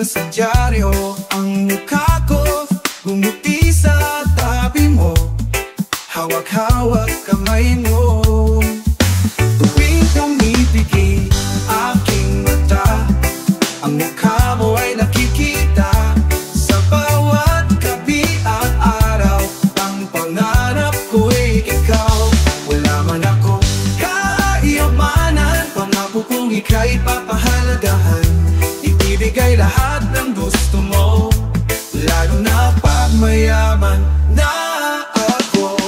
nakita sa dyaryo. Ang mukha ko gumuti sa tabi mo, hawak-hawak kamay mo. Tuwing tumipiki aking mata, ang mukha mo ay nakikita. Sa bawat gabi at araw, ang pangarap ko'y ikaw. Wala man akong kayamanan, pangako kong ika'y papahalagahan. Ibibigay lahat ng gusto mo, lalo na pag mayaman na ako.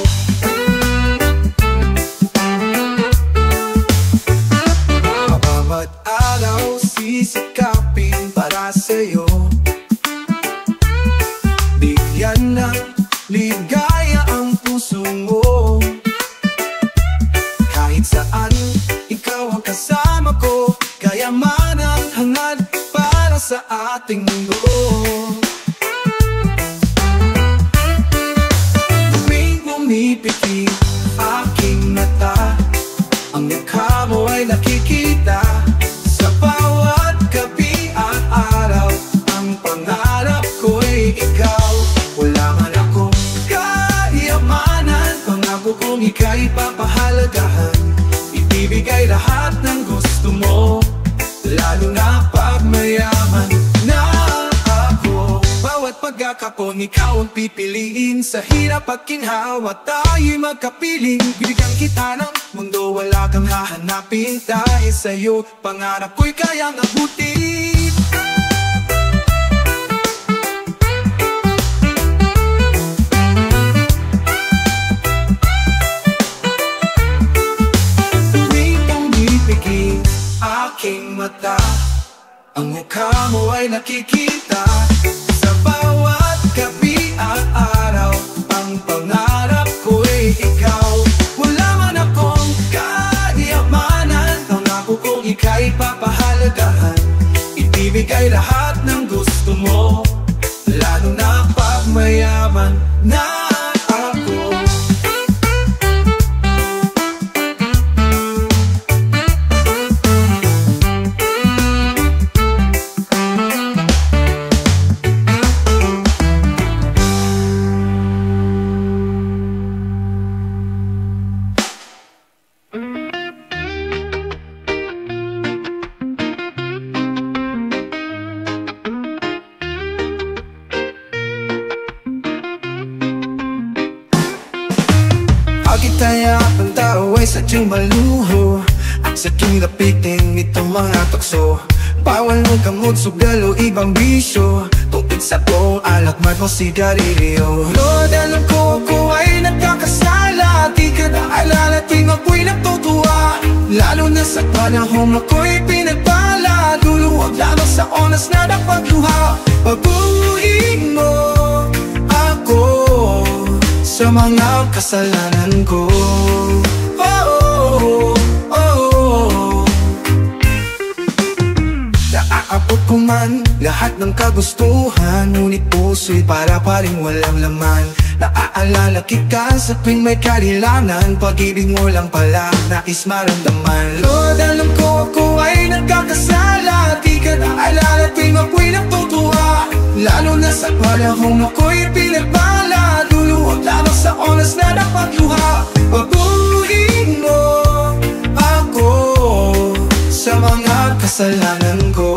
Bawat araw sisikapin para sa'yo, bigyan ng ligaya ang puso mo. Kahit saan ikaw ang kasama ko, kayaman ang hangad para sa ating mundo. Tuwing pumipiki aking mata, ang mukha mo ay nakikita. Sa bawat gabi at araw, ang pangarap ko'y ikaw. Wala man akong kayamanan, pangako kong ika'y papahalagahan. Ibibigay lahat ng gusto mo, lalo na pag mayaman na ako. Bawat pagkakataon ikaw ang pipiliin. Sa hirap at ginhawa tayo'y magkapiling. Bibigyan kita ng mundo, wala kang hahanapin. Dahil sa'yo, pangarap ko'y kayang abutin. Tuwing tumipiki aking mata, ang mukha mo ay nakikita. Sa bawat gabi at araw, ang pangarap ko'y ikaw. Wala man akong kayamanan, pangako kong ika'y papahalagahan. Ibibigay lahat ng gusto mo, lalo na pag mayaman na ako. Pagkitaya ang tao ay sadyang maluho, at sadyang lapitin itong mga tukso. Bawal mong kamot, sugalo, ibang bisyo. Tungkol sa buong alakmat mo si Darilio. Lord, alam ko ako ay nagkakasala. Di ka naalala tuwing ako'y natutuwa, lalo na sa panahon ako'y pinagpala. Luluwag lamang sa oras na napagluha. Pabuhin mo ako sa mga kasalanan ko. Naaabot ko man lahat ng kagustuhan, ngunit puso'y para pa rin walang laman. Naaalala kita sa tuwing may kailangan, pag-ibig mo lang pala nais maramdaman. Lord, alam ko ako ay nagkakasala. Di ka naalala tuwing ako'y natutuwa, lalo na sa panahon ako'y pinagpala. Luluwag lamang sa oras na napagluha. Pabuhin mo ako sa mga kasalanan ko.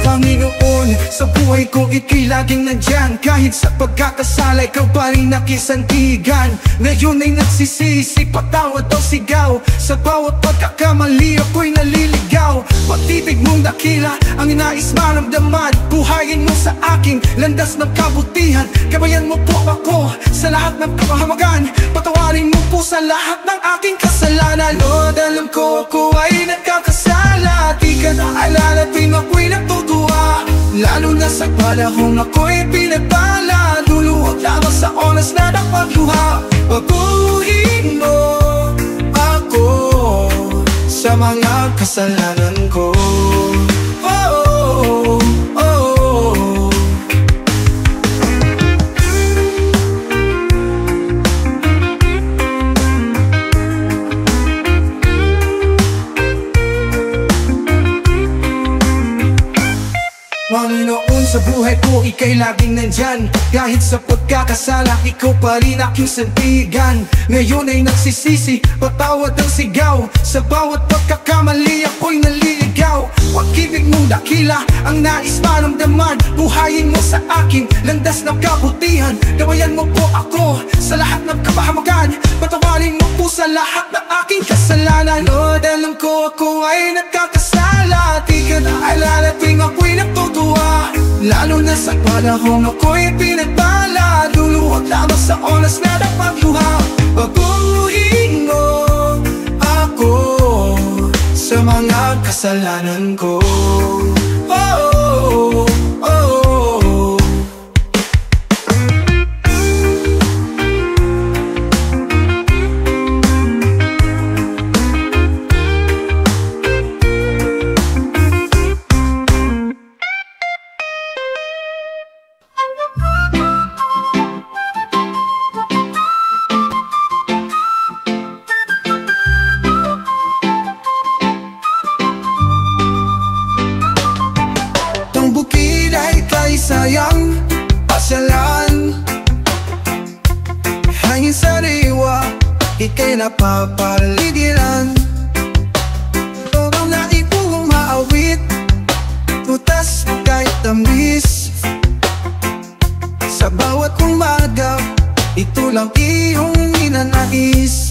Panginoon, sa buhay ko ika'y laging nandyan. Kahit sa pagkakasala, ikaw pa rin nakisantigan. Ngayon ay nagsisisi, patawad o sigaw. Sa bawat pagkakamali ako'y naliligaw. Pag-ibig mong dakila ang nais maramdaman. Buhayin mo sa aking landas ng kabutihan. Gabayan mo po ako sa lahat ng kapahamagan. Patawarin mo po sa lahat ng aking kasalanan. Lord, alam ko ako ay nagkakasala. Di ka naalala tuwing ako'y natutuwa, lalo na sa panahon ako'y pinagpala. Luluwag lamang sa oras na napagluha. Pabuhin mo ako sa mga kasalanan ko. Sa buhay ko ika'y laging nandyan. Kahit sa pagkakasala, ikaw pa rin aking sandigan. Ngayon ay nagsisisi, patawad ang sigaw. Sa bawat pagkakamali ako'y naliligaw. Pag-ibig mong dakila, ang nais maramdaman. Buhayin mo sa akin, landas ng kabutihan. Gawayan mo po ako sa lahat ng kapahamagan. Patawarin mo po sa lahat ng aking kasalanan. Lord, alam ko ako ay nagkakasala. Di ka na alala tuwing ako'y natutuwa. Lalo na sa panahon ako'y pinagbala. Luluhod lamang sa oras na napagluha. Paguhin mo ako sa mga kasalanan ko. Oh, oh, oh, oh. Sayang pasyalan, hangin sariwa, ika'y napapaligiran. Ikaw na ipong maawit, tutas kahit tamis. Sa bawat umaga, ito lang iyong ninanais.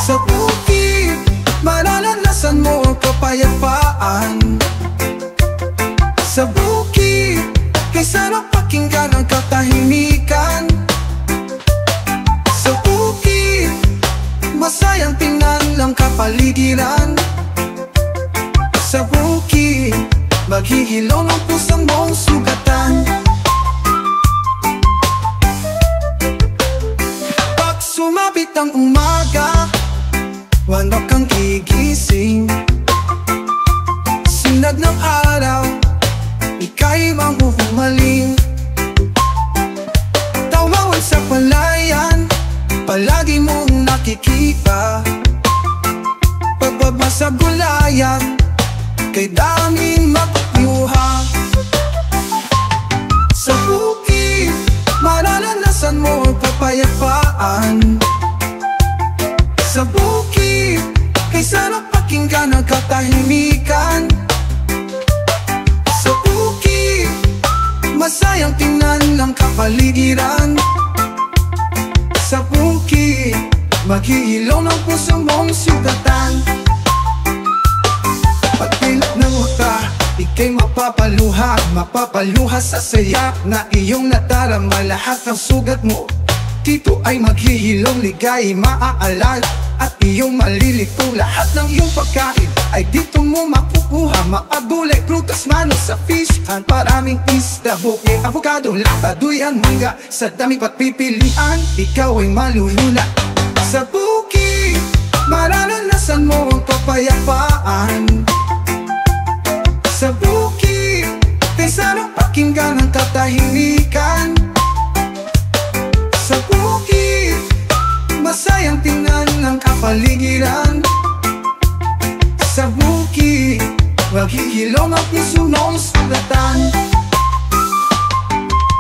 Sa bukid, mararanasan mo ang kapayapaan. Sa bukid, kay sarap pakinggan ang katahimikan. Sa bukid, masayang tingnan ng kapaligiran. Sa bukid, maghihilom ang pusong mong sugatan. Pag sumapit ang umaga, wala kang gigising. Sinag ng araw, ika'y mahuhumaling. Tawawan sa palayan, palagi mong nakikita. Pagbaba sa gulayan, kay daming makukuha. Sa bukid, mararanasan mo ang kapayapaan. Sa bukid, kay sarap pakinggan ang katahimikan. Masayang tingnan ng kapaligiran. Sa bukid, maghihilom ang puso mong sugatan. Pagpilap ng mata, ika'y mapapaluha. Mapapaluha sa saya na iyong nadarama. Lahat ng sugat mo dito ay maghihilom, ligay maaalala. At iyong malilito, lahat ng iyong pagkain ay dito mo makukuha. Mga gulay, prutas, manos sa fishhan, maraming isda, buke, avocado, lataduyan, mangga. Sa dami pagpipilian, ikaw ay malulula. Sa bukid, mararanasan mo ang kapayapaan. Sa bukid, kay sarap pakinggan ang katahimikan. Sa bukid, masayang tingnan ng kapaligiran. Sa bukid, maghihilom ang puso mong sugatan.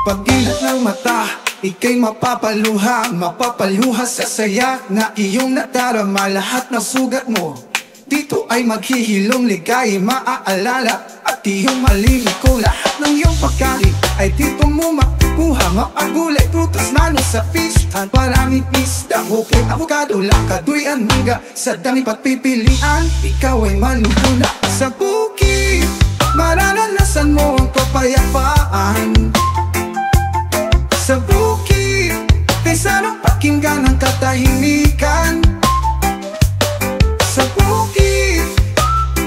Pag-ilat ng mata, ika'y mapapaluha. Mapapaluha sa saya na iyong nadarama. Lahat ng sugat mo dito ay maghihilom, ligay maaalala. At iyong maliliko, lahat ng iyong pagkain ay dito mo makukuha. Mga gulay, prutas, manos sa fishhan, maraming isda, buke, avocado, lakaduyan, mangga. Sa dami pagpipilian, ikaw ay malulula. Sa bukid, mararanasan mo ang kapayapaan. Sa bukid, kay sarap pakinggan ang katahimikan. Sa bukid,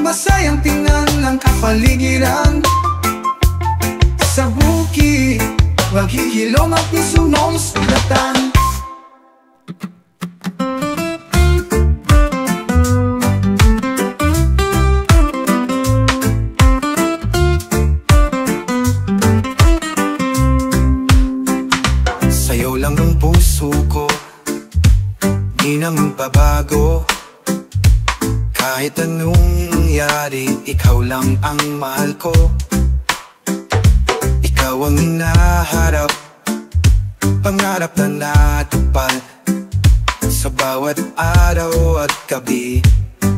masayang tingnan ng kapaligiran. Sa bukid, maghihilom ang puso mong sugatan. Sa'yo lang ang puso ko, di na magbabago. Kahit anong nangyari, ikaw lang ang mahal ko. ikaw ang hinaharap, pangarap na natupad. Sa bawat araw at gabi,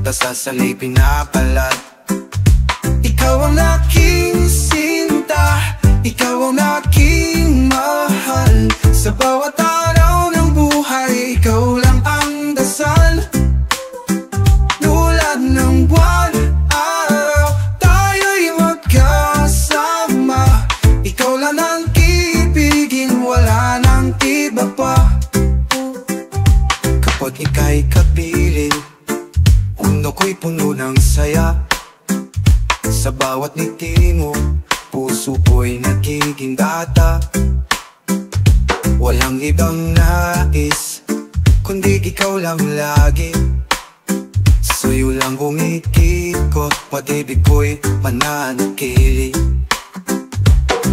tasasali pinapalad. Ikaw ang aking sinta, ikaw ang aking mahal. Sa bawat araw ng buhay, ikaw lang ang dasal. Tulad ng buwan, araw, tayo'y magkasama. Ikaw lang ang ibigin, wala nang iba pa. Kapag ika'y kapiling, mundo ko'y puno ng saya. Sa bawat ngiti mo, puso ko'y nagiging bata. Walang ibang nais, kundi ikaw lang lagi. Sa'yo lang umikikot, pag-ibig ko'y mananatili.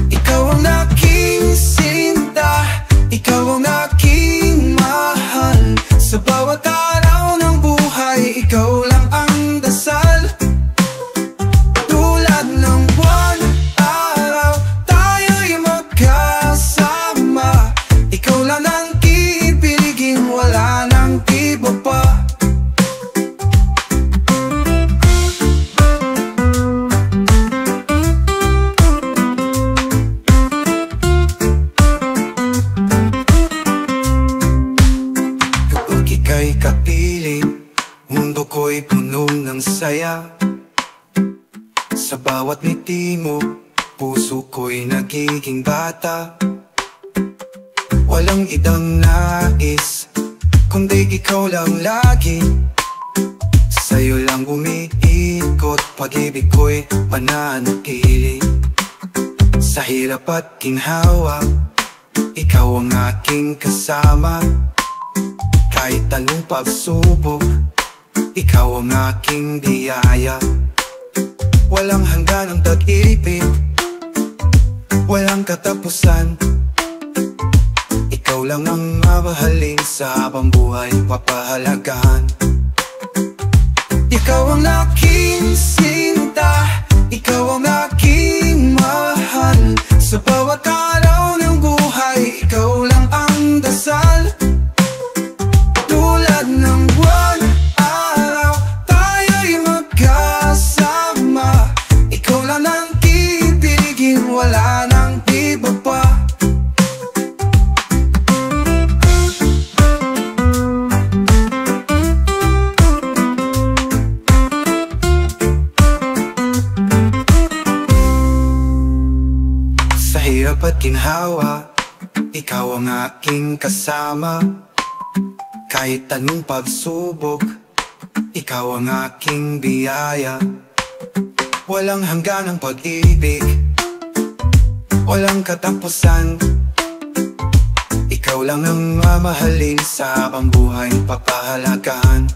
Ikaw ang aking sinta, ikaw ang aking mahal. Sa bawat araw ng buhay, ikaw lang ang dasal. Tulad ng buwan, araw, tayo'y magkasama. Ikaw lang ang ibigin, wala nang iba pa. Kapag ika'y kapiling, mundo ko'y puno ng saya. Sa bawat ngiti mo, puso ko'y nagiging bata. Walang ibang nais, kundi ikaw lang lagi. Sa'yo lang umiikot, pag-ibig ko'y mananatili. Sa hirap at ginhawa, ikaw ang aking kasama. Kahit anong pagsubok, ikaw ang aking biyaya. Walang hanggan ang pag-ibig, walang katapusan. Ikaw lang ang mamahalin, sa habang buhay papahalagahan. Ikaw ang aking sinta, ikaw ang aking mahal. Sa bawat araw ng buhay, ikaw lang ang dasal. Tulad ng buwan, araw, tayo'y magkasama. Ikaw lang ang ibigin, wala nang iba pa. Sa hirap at ginhawa, ikaw ang aking kasama. Kahit anong pagsubok, ikaw ang aking biyaya. Walang hanggan ang pag-ibig, walang katapusan. Ikaw lang ang mamahalin, sa habang buhay papahalagahan.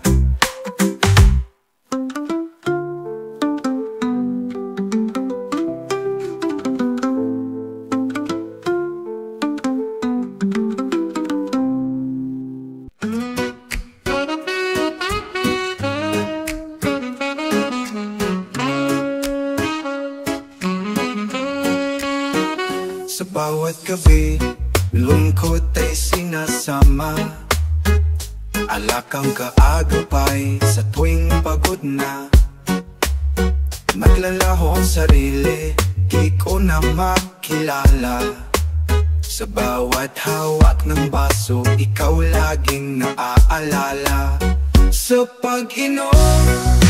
Sa bawat gabi, lungkot ay sinasama. Alak ang kaagapay sa tuwing pagod na. Naglalaho ang sarili, di ko na makilala. Sa bawat hawak ng baso, ikaw laging naaalala. Sa pag-inom,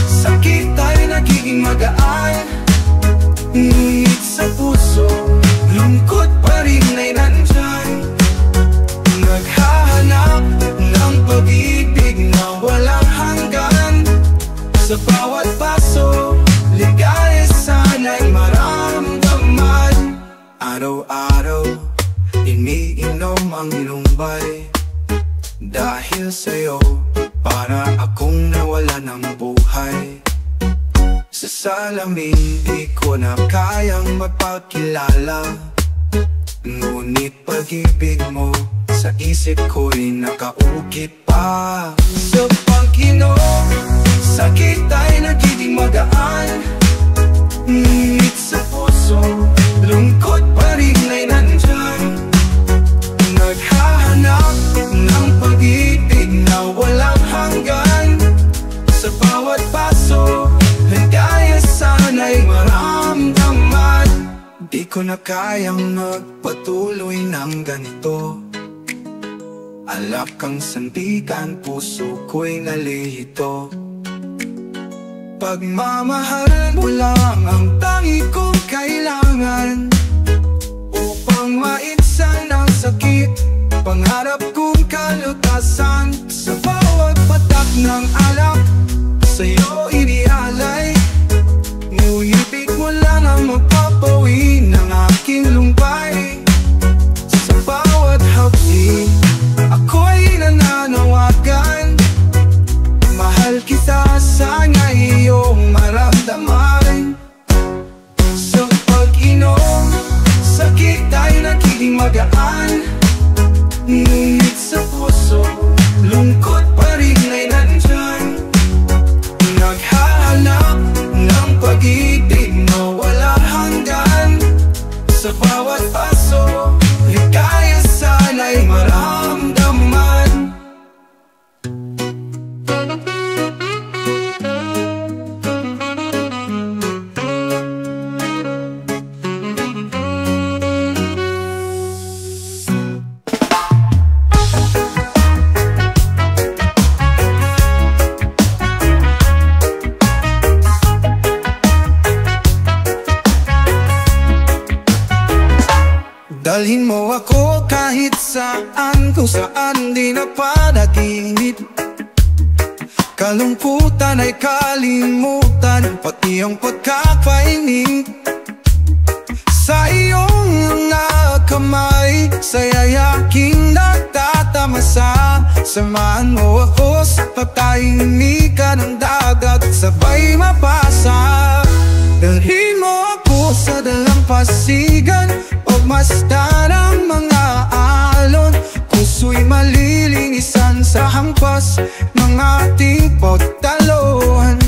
sakit ay nagiging magaan. Ngunit sa puso, lungkot pa rin ay nandyan. Naghahanap ng pag-ibig na walang hanggan. Sa bawat paso, ligaya sana'y maramdaman. Araw-araw, iniinom ang lumbay. Dahil sa'yo, para akong nawala ng buhay. Sa salamin, di ko na kayang magpakilala. Ngunit pag-ibig mo, sa isip ko'y nakaukit pa. Sa pag-inom, sakit ay nagiging magaan. Ngunit sa puso, lungkot pa rin ko na kayang magpatuloy ng ganito. Alak kang sandigan, puso ko'y nalihito. Pagmamahal mo lang ang tangi kong kailangan upang maitsan ang sakit. Pangarap kong kalutasan sa bawat patak ng alak, sa'yo inialay. Ngunit wala na mapapawi ng aking lumbay. Sa bawat hapdi, ako'y nananawagan. Mahal kita, sana iyong maramdaman. Sa pag-inom, sakit ay nagiging magaan. Ngunit sa puso, lungkot pa rin ay nandyan. Naghahanap ng pag-ibig na wala hanggan. Sa bawat paso, ligaya sana'y maramdaman. Dalhin mo ako kahit saan, kung saan di napanaginip. Kalungkutan ay kalimutan, pati ang pagkakainig. Sa iyong mga kamay, sa yayaking nagtatamasa. Samahan mo ako sa patahimikan ng dagat, sabay mapasa. Dalhin mo ako sa dalampasigan, pagmasdan ang mga alon. Puso'y malilinisan sa hampas ng ating pagtalon.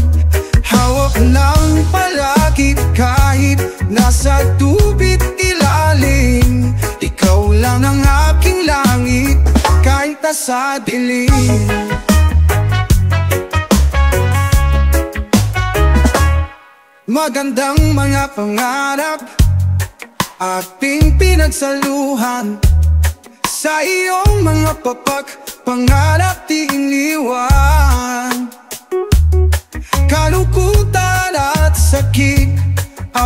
Hawak lang palagi kahit nasa tubig ilalim. Ikaw lang ang aking langit kahit nasa dilim. Magandang mga pangarap ating pinagsaluhan. Sa iyong mga papak, pangarap di iniwan. Kalungkutan at sakit,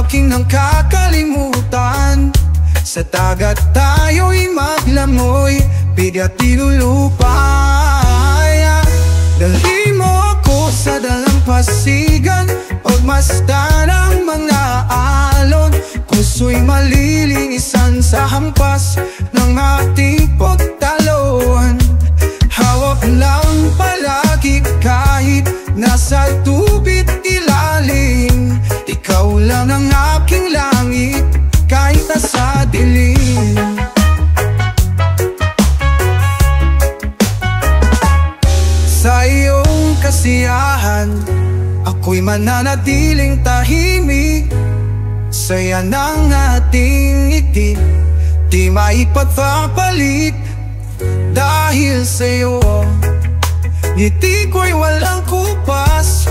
aking nang kakalimutan. Sa dagat tayo'y maglamoy, bigat ilulupay. Dalhin mo ako sa dalampasigan, pagmasdan ang mga alon. Puso'y malilinisan sa hampas ng ating pagtalon. Hawak lang palagi kahit nasa tubig ilalim. Ikaw lang ang aking langit kahit nasa dilim. Sa iyong kasiyahan, ako'y mananatiling tahimik. Saya ng ating ngiti, di maipagpapalit. Dahil sa'yo, ngiti ko'y walang kupas.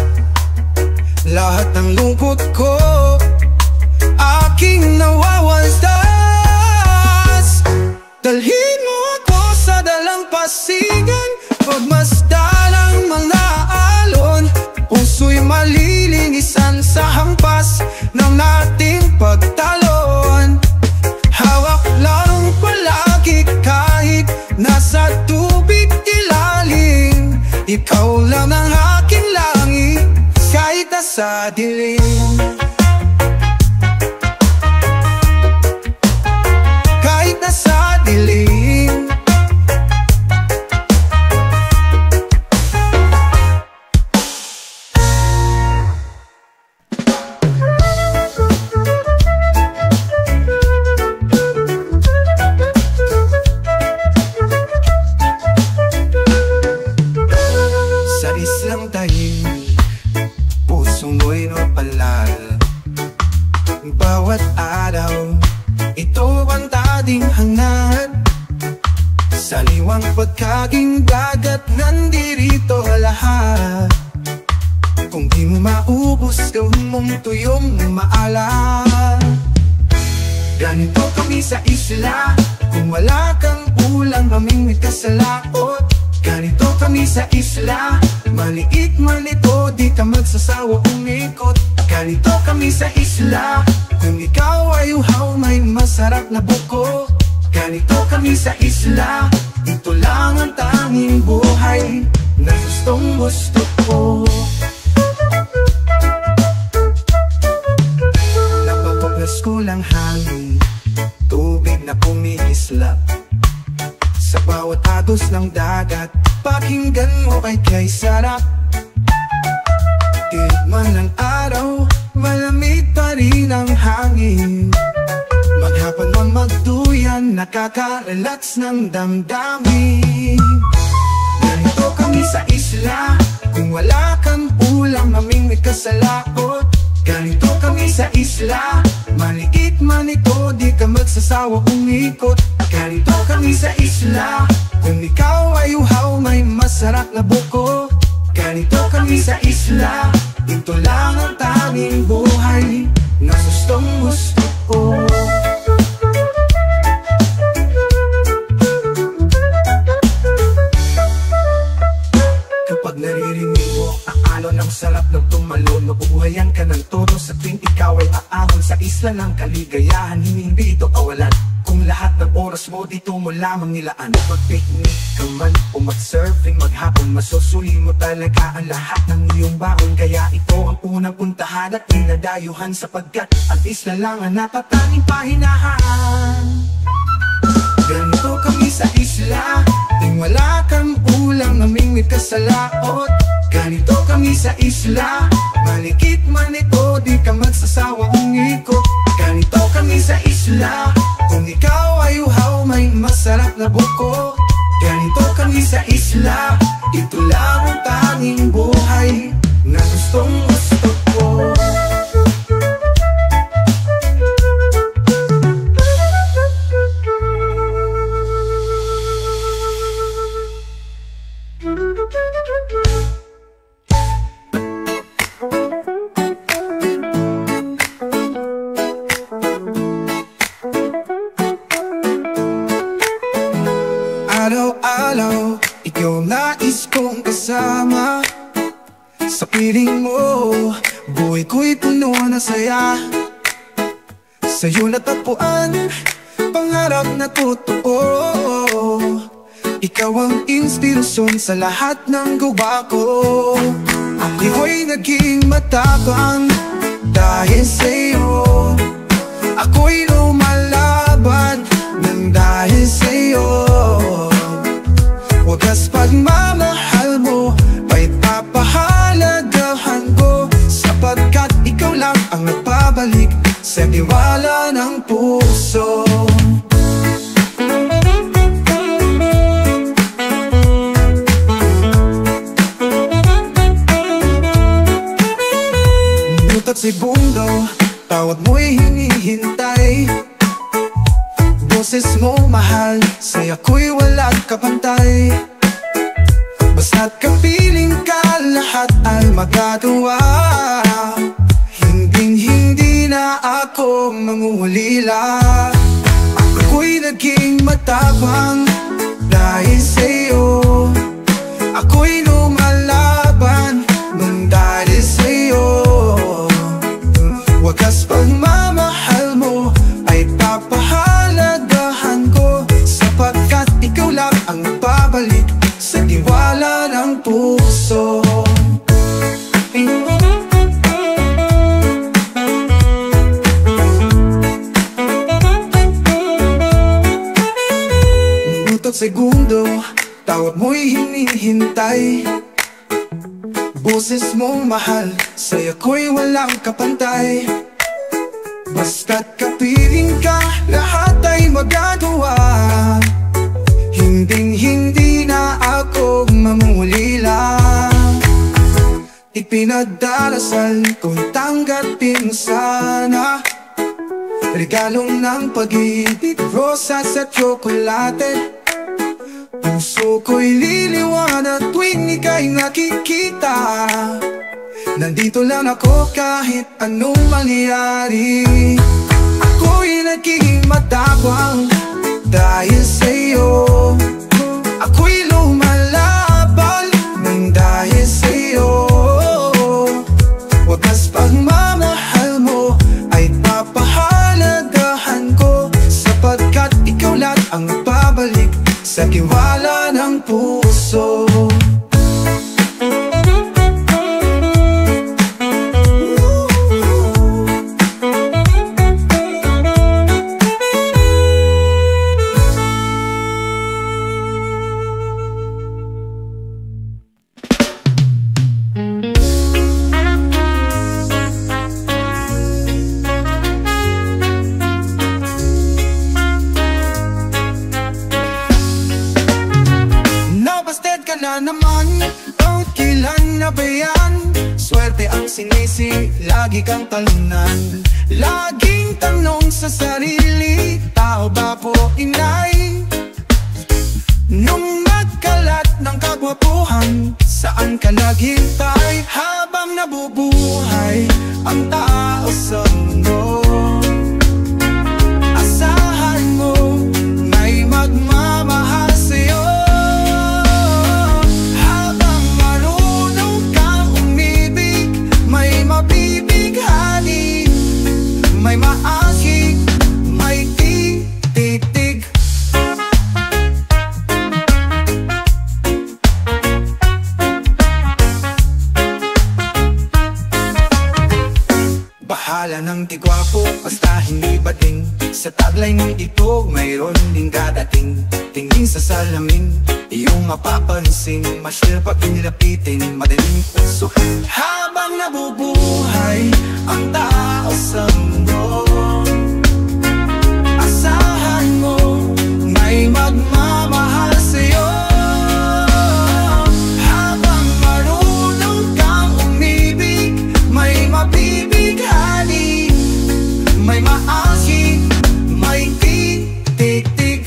Lahat ng lungkot ko, aking nawawalas. Dalhin mo ako sa dalampasigan, pagmasdan ang mga alon. Puso'y malilinisan sa hampas ng ating pagtalon. Hawak lang palagi kahit nasa tubig ilalim. Ikaw lang ang aking langit kahit nasa dilim. Kahit nasa dilim. Islang tahimik, puso mo'y napalal. Bawat araw, ito ang dating hangad. Sa liwang pagkaging dagat, nandirito lahat. Kung di mo maubos, gawin mong tuyong maalat. Ganito kami sa isla, kung wala kang ulam kaming may kasalaot. Ganito kami sa isla, maliit man ito, di ka magsasawa umikot. Ganito kami sa isla, kung ikaw ay uhaw may masarap na buko. Ganito kami sa isla, ito lang ang tanging buhay na gustong gusto ko. Napapaglas ko lang hangin, tubig na pumiislap sa bawat agos ng dagat. Pakinggan mo kay sarap. Tirik man ng araw, malamig pa rin ang hangin. Maghapon man magduyan, nakaka-relax ng damdamin. Ganito kami sa isla, kung wala kang ulam kaming may kasalaot. Ganito kami sa isla, maliit man ito, di ka magsasawa umikot. Ganito kami sa isla, kung ikaw ay uhaw may masarap na buko. Ganito kami sa isla, ito lang ang tanging buhay na gustong gusto ko. Kapag naririnig mo ang alon ng sarap ng tumalon, mabubuhayan ka ng todo sa tuwing ikaw ay aahon sa isla ng kaligayahan. Hindi ito kawalan, kung lahat ng oras mo dito mo lamang nilaan. Mag-picnic ka man o mag-surfing maghapon, masusuli mo talaga ang lahat ng iyong baon. Kaya ito ang unang puntahan at dinadayuhan, sapagkat ang isla lang ang natatanging pahinahan. Ganito kami sa isla, ting wala kang ulam kaming may kasalaot. Ganito kami sa isla, malikit man ito, di ka magsasawa umikot. Ganito kami sa isla, kung ikaw ay uhaw may masarap na buko. Ganito kami sa isla, ito lang ang tanging buhay na gustong gusto ko. Araw-araw, ikaw nais kong kasama. Sa piling mo, buhay ko'y puno na saya. Sa'yo natagpuan, pangarap na totoo. Ikaw ang inspirasyon sa lahat ng gawa ko. Ako'y naging matapang dahil sa'yo. Ako'y lumalaban nang dahil sa'yo. Wagas pagmamahal mo ay papahalagahan ko, sapagkat ikaw lang ang nagpabalik sa tiwala ng puso. Minuto at segundo, tawag mo'y hinihintay. Boses mo mahal, sa'y ako'y walang kapantay. Basta't kapiling ka, lahat ay magagawa. Hinding-hindi na ako mangungulila. Ako'y naging matapang dahil sa'yo. Ako'y lumalaban nang dahil sa'yo. Wagas pagmamahal mo ay papahalagahan ko, sapagkat ikaw lang ang babalik sa tiwala ng puso. Minuto at segundo, tawag mo'y hinihintay. Boses mong mahal, sa'y ako'y walang kapantay. Basta't kapiling ka, lahat ay magagawa. Hinding-hindi na ako mangungulila. Ipinagdarasal kong tanggapin sana regalong ng pag-ibig, rosas at tsokolate. Puso ko'y liliwanag tuwing ika'y nakikita. Nandito lang ako kahit anong mangyari. Ako'y nagiging matapang dahil sa'yo. Ako'y lumalaban nang dahil sa'yo. Wagas pagmamahal mo ay papahalagahan ko, sapagkat ikaw lahat ang babalik sa tiwala ng puso. Na naman, bawat kilan na ba yan? Swerte ang sinisi, lagi kang talunan. Laging tanong sa sarili, tao ba po inay? Nung nagkalat ng kagwapuhan, saan ka naghintay? Habang nabubuhay ang tao sa mundo, asahan mo may magmamahal sa'yo. May maagi, may titig. Bahala ng tigwapo, basta hindi bading. Sa taglay ng ito, mayroon din dadating. Tingin sa salamin, iyong mapapansin. Masyal pag inilapitin, madaling puso. Habang nabubuhay ang tao sa mundo, asahan mo may magmamahal sa'yo. Habang marunong kang umibig, may mabibighani, may maagi, may titig.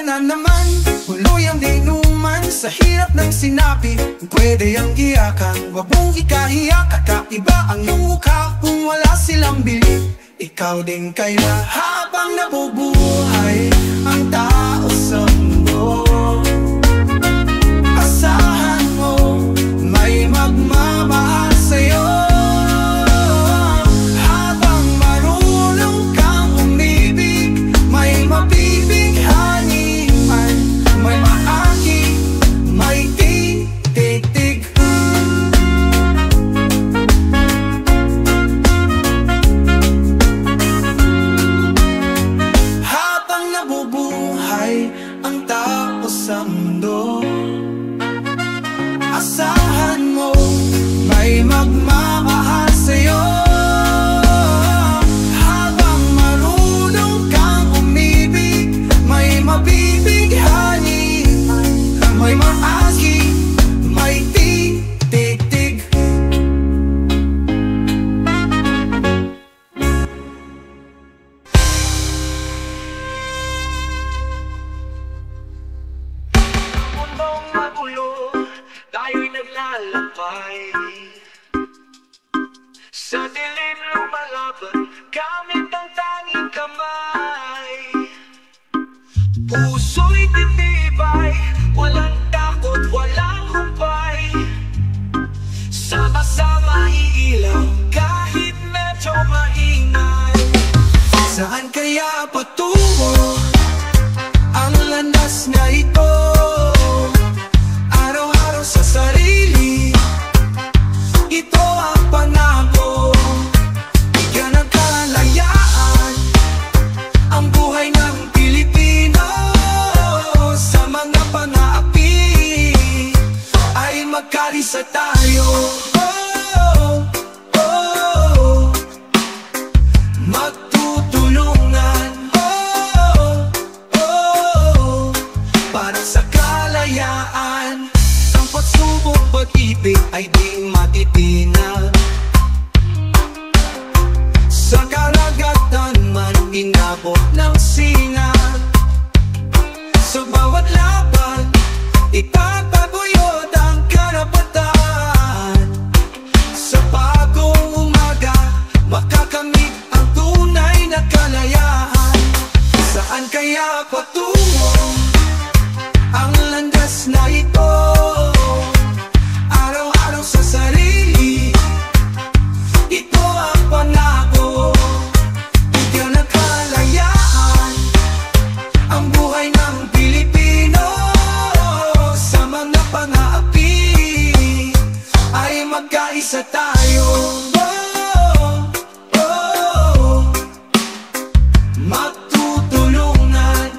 Na naman, huloy ang dinuman sa hirap ng sinabi. Pwede ang iyakan, wag mong ikahiyak. Kakaiba ang mukha kung wala silang bili. Ikaw din kaya habang nabubuhay ang tao sa mundo, asahan mo may magmamahal sa'yo. Habang marunong kang umibig, may mabibighani, may maagi, may titig. Habang nabubuhay ang tao sa mundo, asahan mo may magmamahal sa'yo. Habang marunong kang umibig, may mabibighani, may maagi, may titig. Mundong magulo, tayo'y naglalakbay. Sa dilim lumalaban, gamit ang tanging kamay. Puso'y titibay, walang takot, walang humpay. Sama-sama iilaw, kahit medyo maingay. Saan kaya patungo ang landas na ito? Araw-araw sa sarili, ito ang pangako. Bigyan ng kalayaan ang buhay ng Pilipino. Sa mga pang-aapi ay magkarisa tayo. Magtutulungan para sa kalayaan. Ang pagsubok, pag-ibig ay di matitinag. Sa karagatan man inabot ng sinag. Sa bawat laban, kaya patungo ang landas na ito? Araw-araw sa sarili, ito ang pangako. Bigyan ng kalayaan ang buhay ng Pilipino. Sa mga pang-aapi ay magkaisa tayo. Matutulungan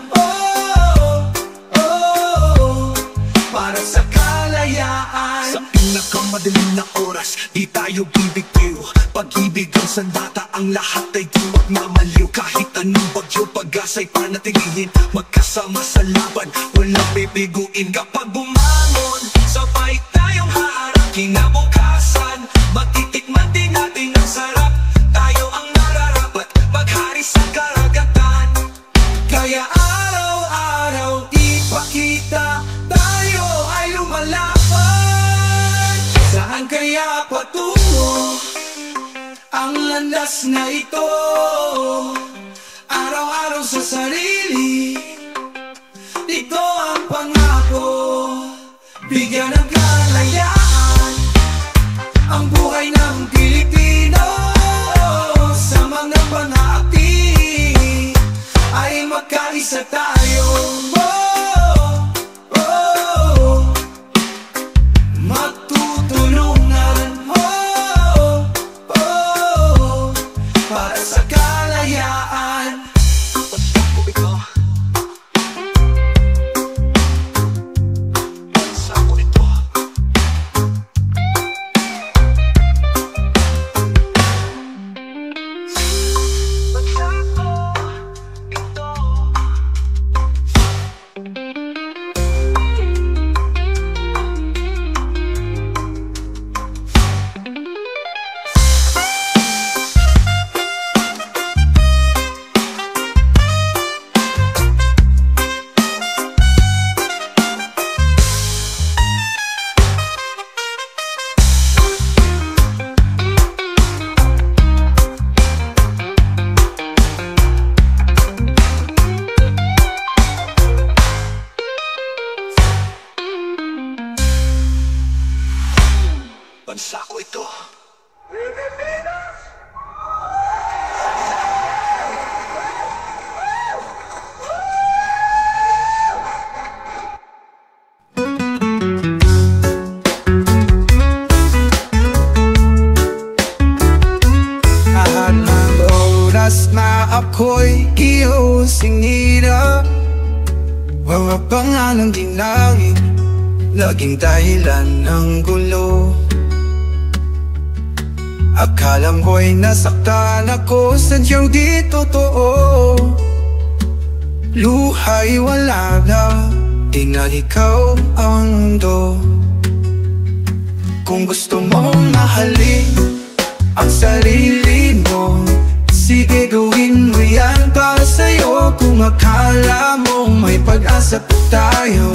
para sa kalayaan. Sa pinakamadaling na oras, di tayo bibigtiw. Pag-ibig ang sandata, ang lahat ay di magmamaliw. Kahit anong bagyo, pag-asa'y panatilihin. Magkasama sa laban, walang bibiguin. Kapag bumangon, sabay tayong haharap kinabukasan. Matitikman din natin ang sarap. Tayo ang nararapat maghari sa karagatan. Kaya araw-araw ipakita, tayo ay lumalaban. Saan kaya patungo ang landas na ito? Araw-araw sa sarili, ito ang pangako. Bigyan ng kalayaan ang buhay ng Pilipino. Sa mga pang-aapi ay magkaisa tayo. Matutulungan para sa kalayaan. Bansa ko ito. Lahat ng oras na ako'y iyong sinira, mga pangalang ginangin, laging dahilan ng gulo. Akala mo'y nasaktan ako, sadyang di totoo. Luha'y wala na, di na ikaw ang mundo. Kung gusto mong mahalin ang sarili mo, sige gawin mo yan para sa'yo. Kung akala mo may pag-asa pa tayo,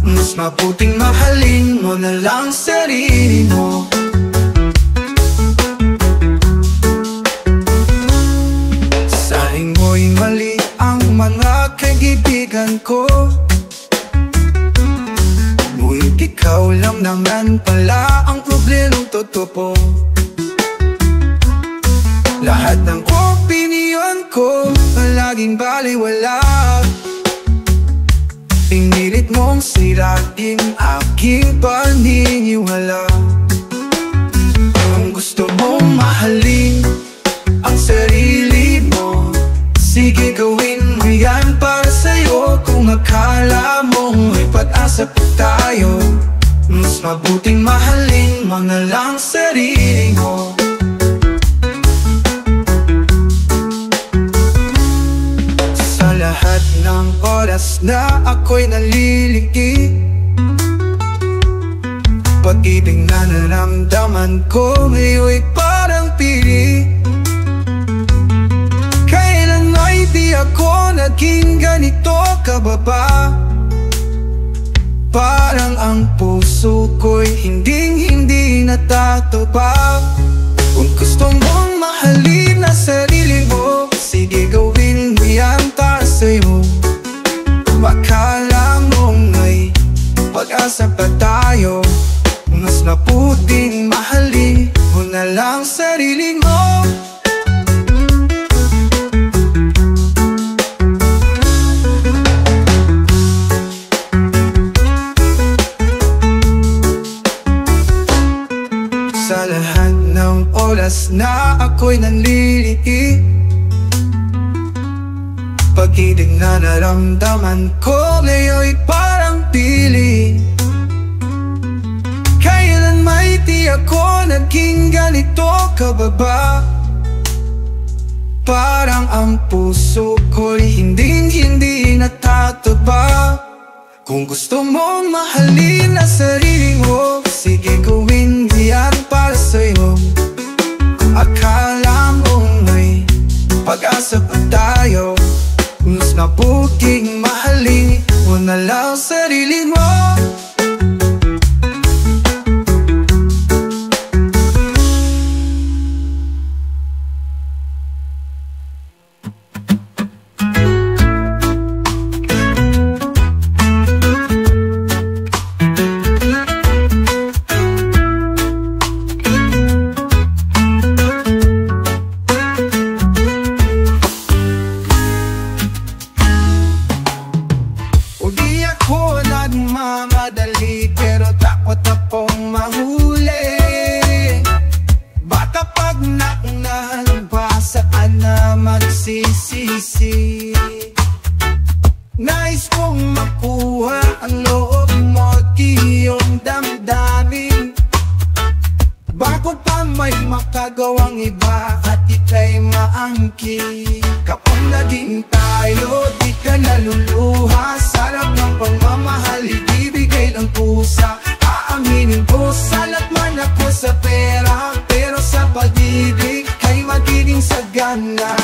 mas mabuting mahalin mo na lang sarili mo. Saing mo'y mali ang mga kaibigan ko, ngunit ikaw lang naman pala ang problemang totoo. Lahat ng opinion ko palaging baliwala. Pinilit mong sirain aking paniniwala. Kung gusto mong mahalin ang sarili mo, sige gawin mo yan para sa'yo. Kung akala mo may pag-asa pa tayo, mas mabuting mahalin mo na lang sarili mo. Sa lahat ng oras na ako'y naliliki, pag-ibig na naramdaman ko ngayon'y parang pili. Kailan ay di ako naging ganito kababa, parang ang puso ko'y hinding-hindi natatupag. Kung gusto mong mahalin na sarili mo, sige gawin mo yan para sa'yo. ako'y nanliliit. Pag-ibig na naramdaman ko ngayon'y parang pili. Kailan may di ako naging ganito kababa. Parang ang puso ko'y hindi natataba. Kung gusto mong mahalin ang sarili mo, sige gawin yan para sa'yo. Kung akala mo may pag-asa pa tayo, mas mabuting mahalin mo na lang sarili mo. Pero takot akong mahuli. Baka pag naunahan pa, saan na magsisisi? Nais kong makuha ang loob mo at iyong damdamin, bago pa may makagawang iba at ika'y maangkin. Kapag naging tayo, di ka naluluha. Sarap ng pagmamahal, ibibigay ng pusa. Aaminin ko, salat man ako sa pera, pero sa pag-ibig kay magiging sagana.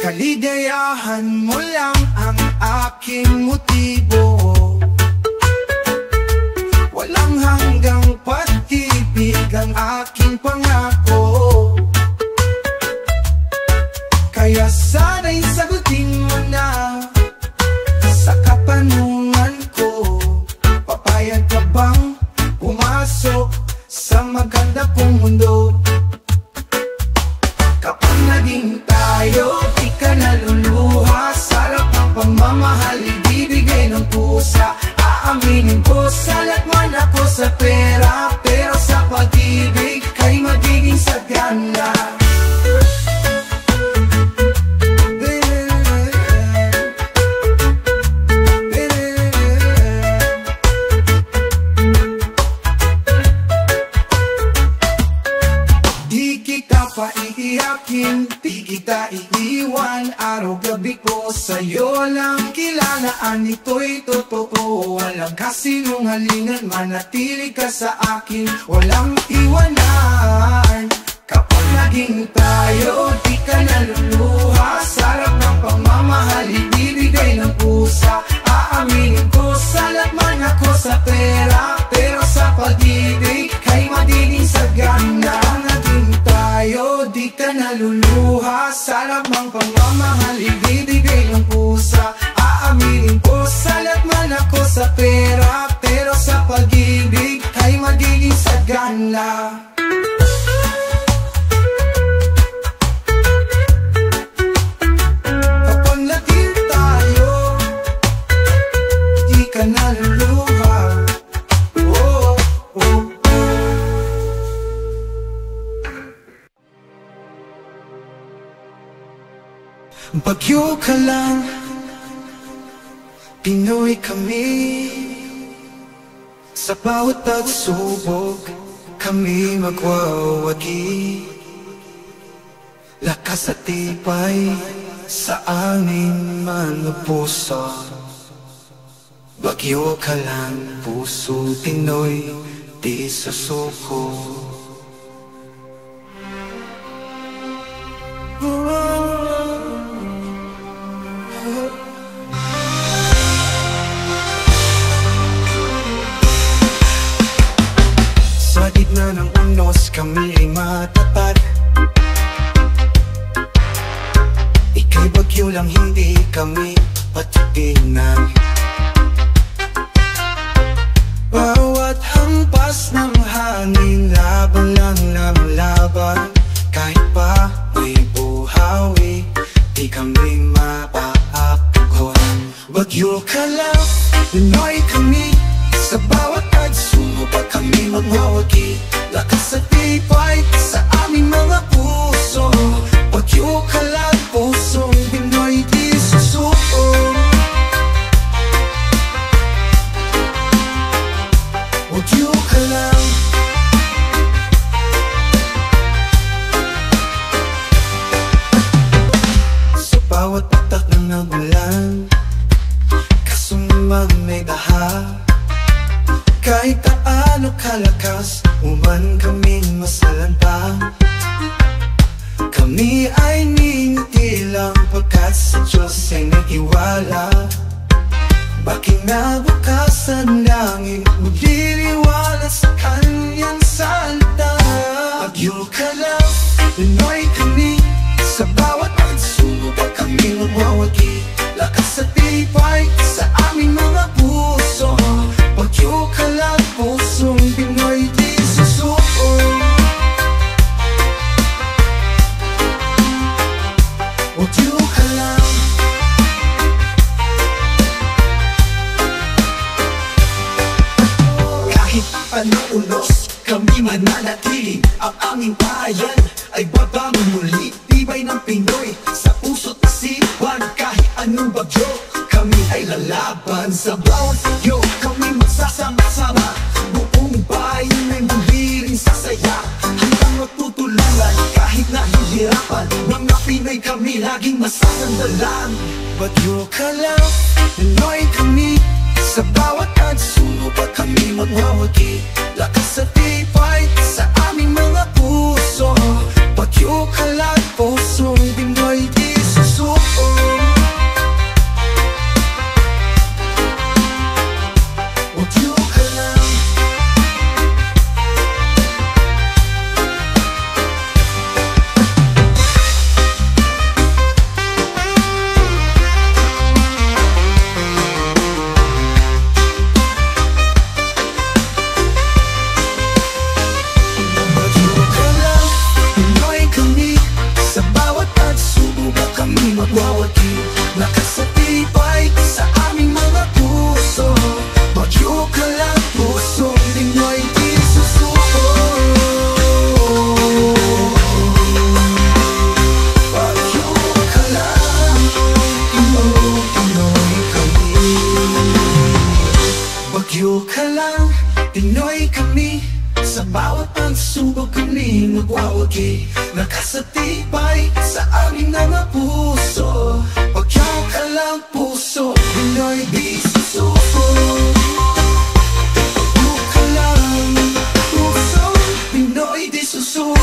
Kaligayahan mo lang ang aking motibo. Walang hanggang pag-ibig ang aking pangako. Kaya sana'y sagutin mo na sa katanungan ko. Papayag ka bang pumasok sa maganda kong mundo? Kapag naging tayo, di ka naluluha. Sarap ng pagmamahal, ibibigay ng pusa. Aaminin ko, salat man ako sa pera, pero sa pag-ibig kay magiging sagana. Paiiyakin, di kita iiwan. Araw-gabi ko sa'yo lang kilalaan. Ito'y totoo, walang kasinungalingan. Manatili ka sa akin, walang iwanan. Kapag naging tayo, di ka naluluha. Sarap ng pagmamahal, ibibigay ng pusa. Aaminin ko, salat man ako sa pera, pero sa pag-ibig kay magiging sagana. Naging tayo, di ka naluluha. Sarap ng pagmamahal, ibibigay ng pusa. Aaminin ko, salat man ako sa pera, pero sa pag-ibig kay magiging sagana. Kapag naging tayo, di ka naluluha. Oh, oh. Bagyo ka lang, Pinoy kami. Sa bawat pagsubok, kami magwawagi. Lakas at tibay sa aming mga puso. Bagyo ka lang, puso Pinoy, di susuko. Sa gitna ng unos, kami ay matapat. Ika'y bagyo lang, hindi kami patitignan. Bawat hampas ng hangin, laban lang ng laban. Kahit pa may buhawi, di kami mapaakon. Bagyo ka lang, Pinoy kami. Sa bawat magwawagi. Lakas at tibay sa aming mga puso. Bagyo ka lang, pusong Pinoy di susuko. Bagyo ka lang. Sa bawat patak ng nagulan, kasumang may baha. Kahit paano kalakas, uman kaming masalanta. Kami ay ningiti lang pagkat sa Diyos ay nag-iwala. Bakinabukasan langit, magliliwala sa Kanyang salita. Bagyo ka lang, Pinoy kami, sa bawat pagsubok kami magwawagi. Lakas at tibay sa aming mga puso. Bagyo ka lang, pusong Pinoy di susuko. Bagyo ka lang. Kahit anong ulos, kami mananatili. Ang aming bayan ay babangon muli. Tibay ng Pinoy sa puso't isipan. Kahit anong bagyo, kami ay lalaban. Sa bawat bagyo, kami magsasama-sama. Buong bayan ay muli rin sasaya. Hanggang matutulungan kahit nahihirapan. Mga Pinay kami laging masasandalan. Bagyo ka lang, Pinoy kami, sa bawat pagsubok kami magwawagi. Lakas at tibay sa aming mga puso. Bagyo ka lang, pusong Pinoy di susuko. Bagyo ka lang. Magwawagi, lakas at tibay sa aming mga puso. Bagyo ka lang, pusong Pinoy di susuko. Bagyo ka lang, Pinoy kami. Bagyo ka lang, Pinoy kami, sa bawat pagsubok kami magwawagi. Lakas at tibay sa aming mga puso. Bagyo ka lang, puso Pinoy di susuko. Bagyo ka lang, puso Pinoy di susuko.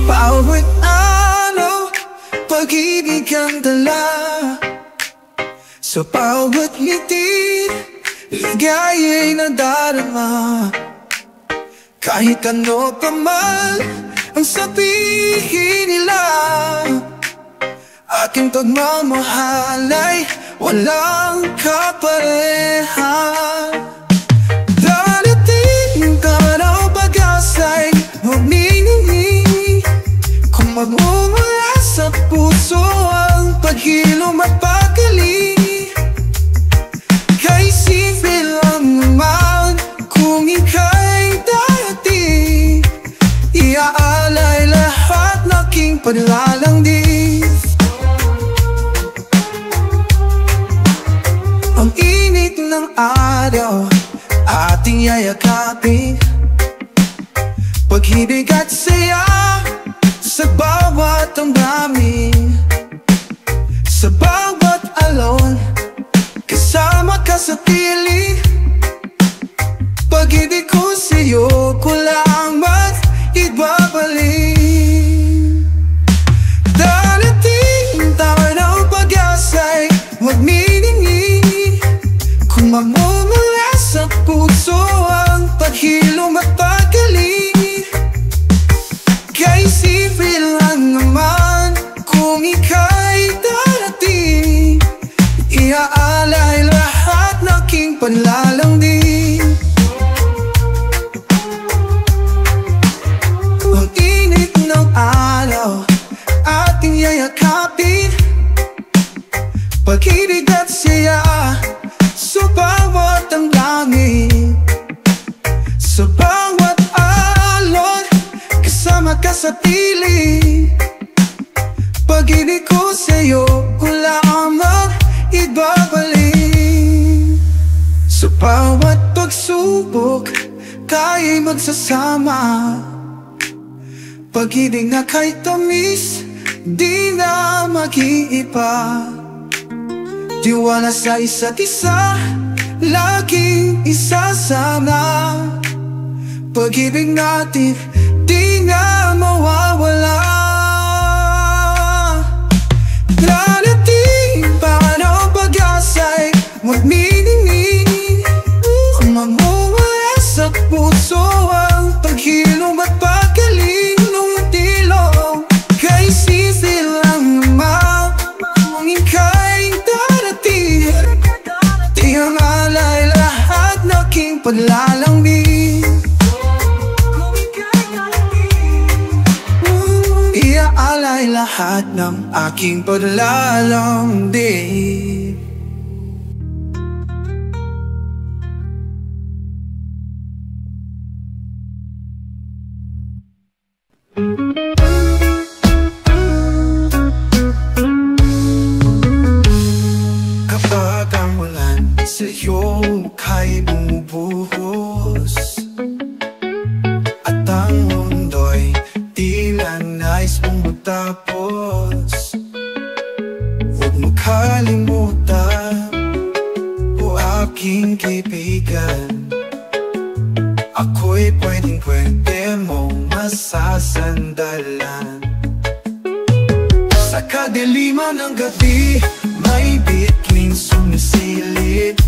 Bawat araw, pag-ibig ang dala. Sa bawat ngiti, ligaya'y nadarama. Kahit ano pa man ang sabihin nila, aking pagmamahal ay walang kapareha. Darating ang araw, pag-asa'y humingi. Magmumula sa puso ang paghilom at paggaling. Kay simple lang naman kung ika'y darating. Iaalay lahat ng aking paglalangdi. Ang init ng araw ating yayakapin. Pag-ibig at saya sa bawat damdamin, sa bawat alon, kasama ka sa piling. Pag-ibig ko sa'yo ko lang ibabalik. Darating ang taraw, pag-asa'y magminingi. Kung magmumula sa puso ang paghilom at paggaling. Kay simple lang naman kung ika'y darating. panlalangin. Ang init ng araw ating yayakapin, pag-ibig at siya sa bawat ang langit, sa bawat alon, kasama ka sa piling. Pag-ibig ko sa'yo ko lamang ibabalik. Sa bawat pagsubok kaya'y magsasama, pag-ibig na kay tamis di na mag-iiba. Tiwala sa isa't isa laging isasama, pag-ibig natin di na mawawala. Darating pa ng pag-asa'y magniningning, mamuwala sa puso ang paghilom at paggaling ng dilo. Kay sisi lang naman kung ika'y darating, di ang alay lahat na aking panlalangin. Iaalay lahat ng aking paglalambing. Kapag ang ulan sa'yo kay bumubuhos at ang mundo'y tila nais mong matapos, huwag mo kalimutan, o aking kaibigan, ako'y pwede mong masasandalan. Sa kadiliman ng gabi, may bituin sumisilip,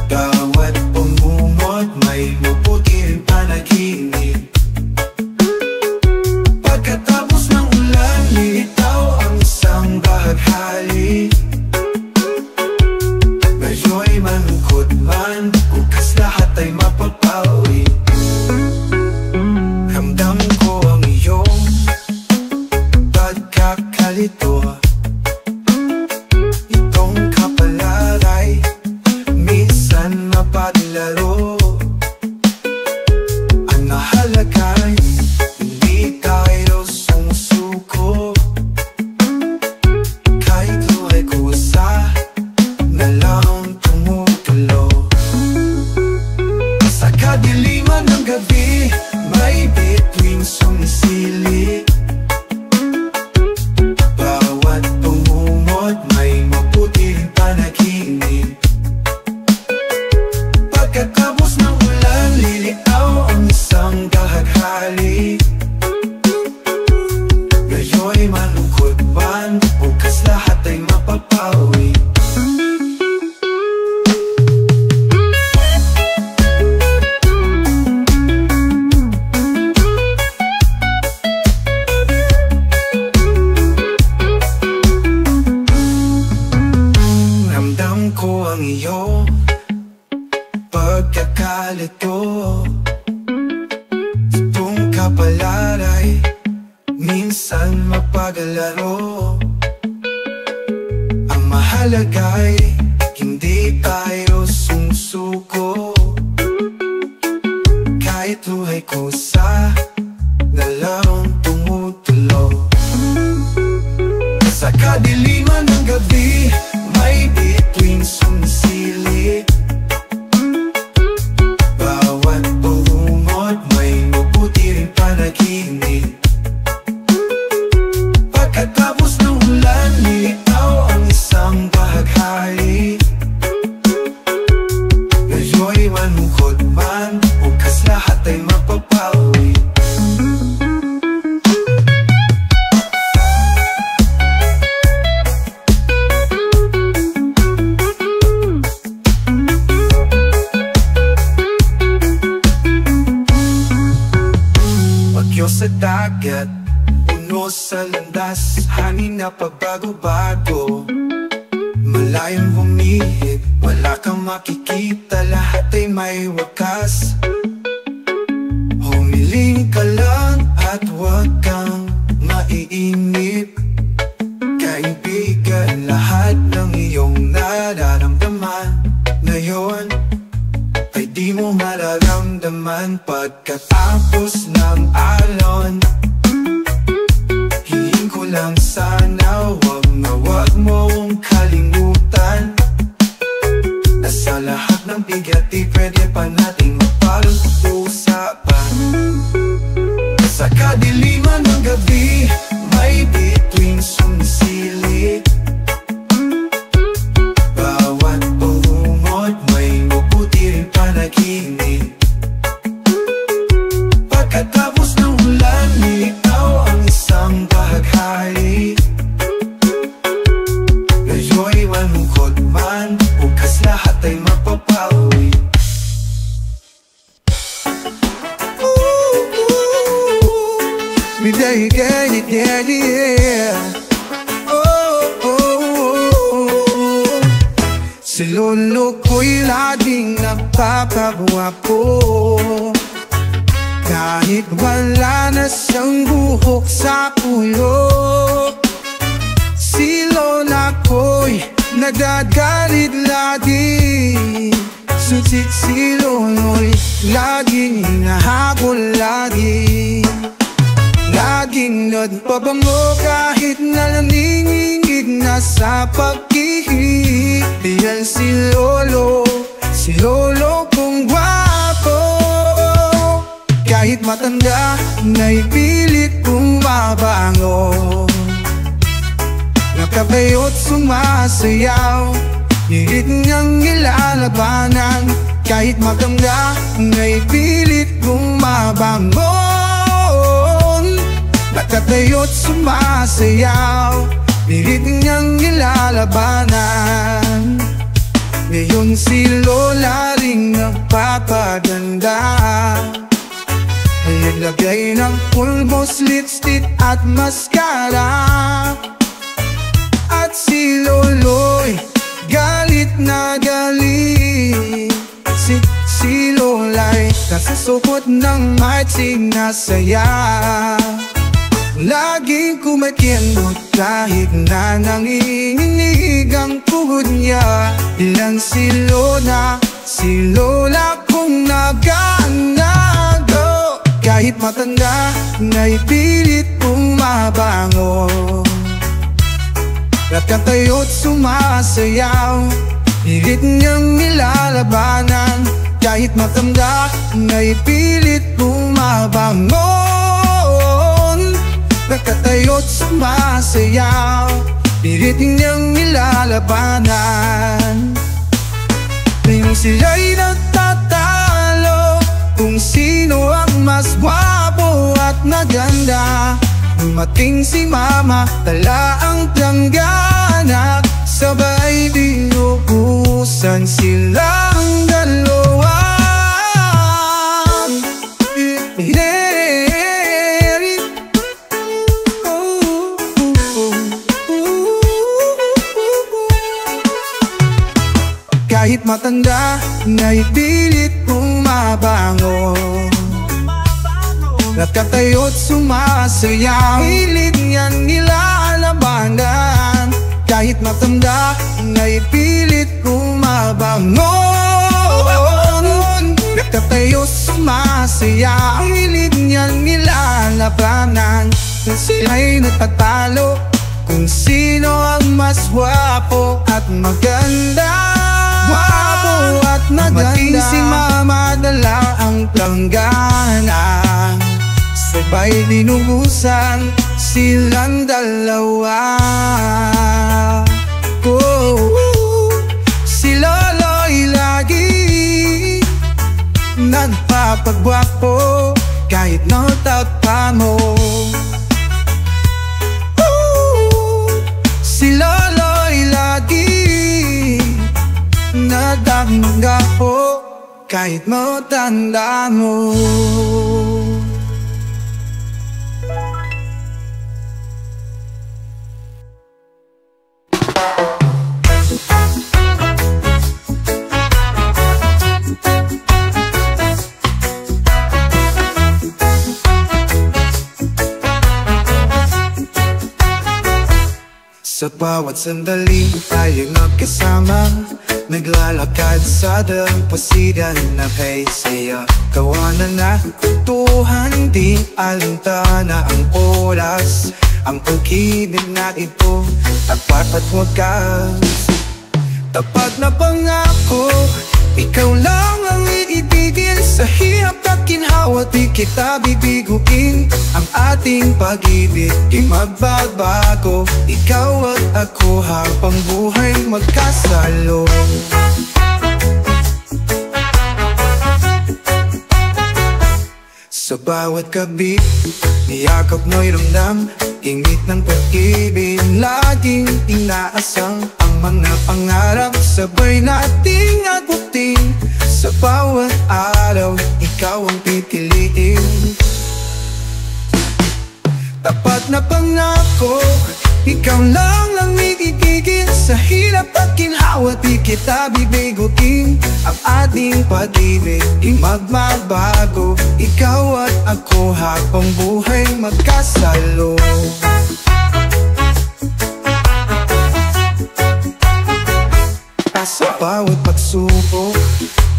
bawat pumumot may maputing panaginip. Pagkatapos ng ulan, lilitaw ang isang bahaghari. Ngayon'y malungkot man, bukas lahat ay mapapawi. Ramdam ko ang iyong pagkakalito, itong kapalaray minsan mapadlaro. Ang nahalagay hindi tayo sumusuko, kahit luhay kusa na lang tumutulo. Sa kadiliman ng gabi, may bituin sumisili, bawat pumumot may maputing panaginip. Pagkatapos ng ulan, lilitaw ang isang bahaghari. Ngayon'y malungkot man, bukas lahat ay mapapawi. Ramdam ko ang iyong pagkakalito, itong kapalaray minsan mapagalaro. Ang mahalagay hindi tayo sumusuko, kahit luhay kusa na lang tumutulo. Sa kadiliman ng gabi, may bituin sumisili, bawat pumumot may maputi ring panaginip. Pagkatapos ng ulan, lilitaw ang isang bahaghari. Ngayon'y malungkot man, bukas lahat ay mapapawi. Sa dagat, puno sa landas, hangin na pabago-bago, malayong humihit, makikita lahat ay may wakas. Humiling ka lang at huwag kang maiinip. Kaibigan, lahat ng iyong nararamdaman ngayon ay di mo mararamdaman pagkatapos ng alon. Hiling ko lang sana wag mong kalimutan na sa lahat ng bigat di pwede pa natin mapag-usapan. Sa kadiliman ng gabi may bituin sumisilip. Bawat bungot may mabuti rin panaginip. Pagkatapos ng ulan, ikaw ang isang bahaghari. Ngayon'y malungkot man, bukas lahat ay mapapawi. Midday ganit yeah. Si lolo ko'y laging nagpapagwapo. Kahit wala na siyang buhok sa ulo. Si lola ko'y nagagalit lagi. Susit si lolo'y laging hinahabol lagi. Laging nagpabango kahit na naningingig na sa pag-ihig. Yan si lolo kong gwapo. Kahit matanda, naipilit bumabango. Nakabayot sumasayaw, hirit niyang ilalabanan. Kahit matanda, naipilit bumabango. Nakatayo't sumasayaw, pilit niyang nilalabanan. Ngayon si lola ring nagpapaganda. Naglagay ng pulbos, lipstick at mascara. At si lolo'y galit na galit. Si lola'y nasusukot ng matching na saya. Laging kumakienot kahit na nanginginig ang tuhod niya. Ilang si lola kung naganago. Kahit matanda, naipilit bumabango. Nakatayo't sumasayaw, pilit niyang nilalabanan. Kahit matanda, naipilit bumabango. Nakatayo't sumasayaw, pilit niyang nilalabanan. Ngayon sila'y nagtatalo kung sino ang mas gwapo at maganda. Dumating si mama, dala ang planggana. Sabay binubusan silang dalawa. Kahit matanda, naipilit bumabango. Nakatayo't sumasayaw, hilit niyan nilalabanan. Kahit matanda, naipilit bumabango. Nakatayo't sumasayaw, hilit niyan nilalabanan. Sila'y nagtatalo kung sino ang mas gwapo at maganda. Gwapo at maganda. Dumating si mama, dala ang planggana. Sabay dinubusan silang dalawa. Si lolo'y lagi nagpapagwapo kahit natagpa mo. Si lolo'y lagi nagpapagwapo kahit matanda mo. Sa bawat sandali tayo magkasama, naglalakad sa dalampasigan na kay saya. Kawanan na kutuhan, di alintana ang oras. Ang pag-ibig na ito, tapat at wagas. Tapat na pangako, ikaw lang ang iibigin. Sa hirap at ginhawa, di kita bibiguin. Ang ating pag-ibig, di magbabago. Ikaw at ako habang buhay magkasalo. Sa bawat gabi, niyakap mo'y ramdam, ingit ng pag-ibig. Laging inaasang ang mga pangarap, sabay nating abutin. Sa bawat araw, ikaw ang pipiliin. Tapat na pangako, ikaw lang ang iibigin. Sa hirap at ginhawa, di kita bibiguin. Ang ating pag-ibig, di magbabago. Ikaw at ako habang buhay magkasalo. Sa bawat pagsubok,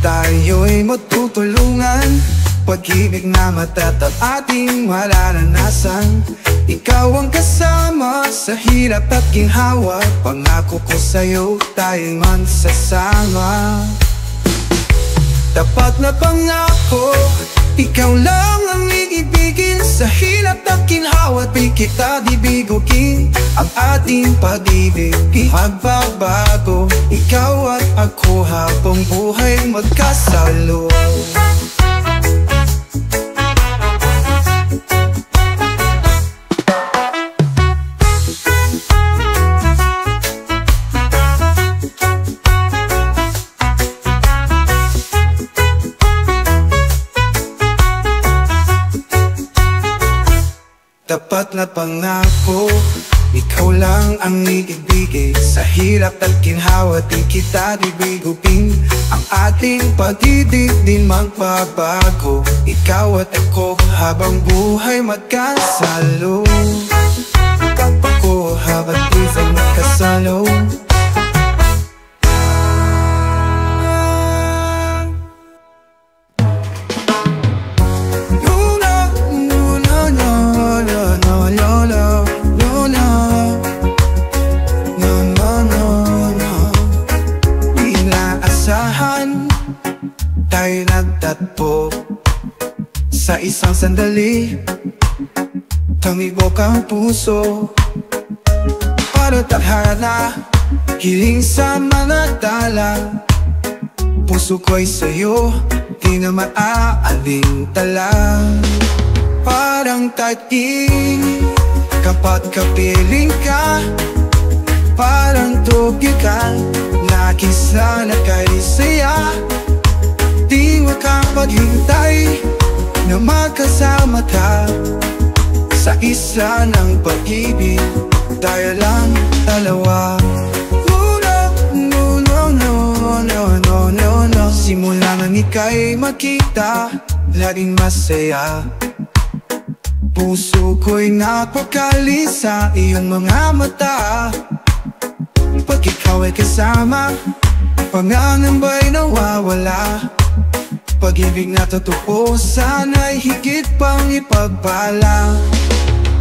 tayo'y magtutulungan. Pag-ibig na matatag ating mararanasan. Ikaw ang kasama sa hirap at ginhawa. Pangako ko sa'yo, tayo'y magsasama. Tapat na pangako, ikaw lang ang iibigin. Sa hirap at ginhawa, di kita bibiguin. Ang ating pag-ibig, di magbabago. Ikaw at ako habang buhay magkasalo. Tapat na pangako, ikaw lang ang iibigin. Sa hirap at ginhawa, di kita bibiguin. Ang ating pag-ibig din magbabago. Ikaw at ako habang buhay magkasalo. Ako habang buhay magkasalo. Tayo nagtatpo sa isang sandali, tumibok ang puso para tadhana, hiling sa manadala. Puso ko'y sa'yo, di na maaalintala. Parang tag-init kapag kapiling ka, parang tugikan, nakisa na kay saya. Di makapaghintay na magkasama ka sa isa ng pag-ibig. Tayo lang dalawa. No. Simula nang ika'y makita, laging masaya. Puso ko'y napakali sa iyong mga mata. Pag ikaw ay kasama, pangangamba'y nawawala. Pag-ibig na totoo, sana'y higit pang ipagpala.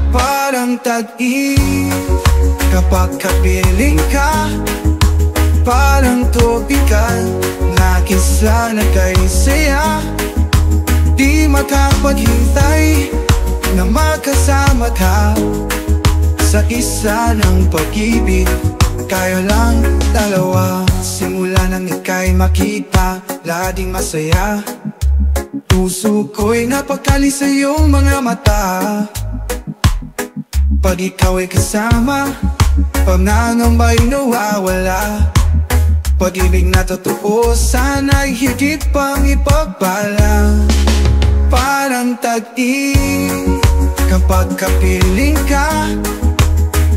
Parang tag-init kapag kapiling ka, parang tubigan, nakisa na kay saya. Di makapaghintay na magkasama ka sa isa ng pag-ibig. Tayo lang dalawa. Simula nang ika'y makita, laging masaya. Puso ko'y napakali sa iyong mga mata. Pag ikaw ay kasama, pangangamba'y nawawala. Pag-ibig na totoo, sana'y higit pang ipagpala. Parang tag-init kapag kapiling ka,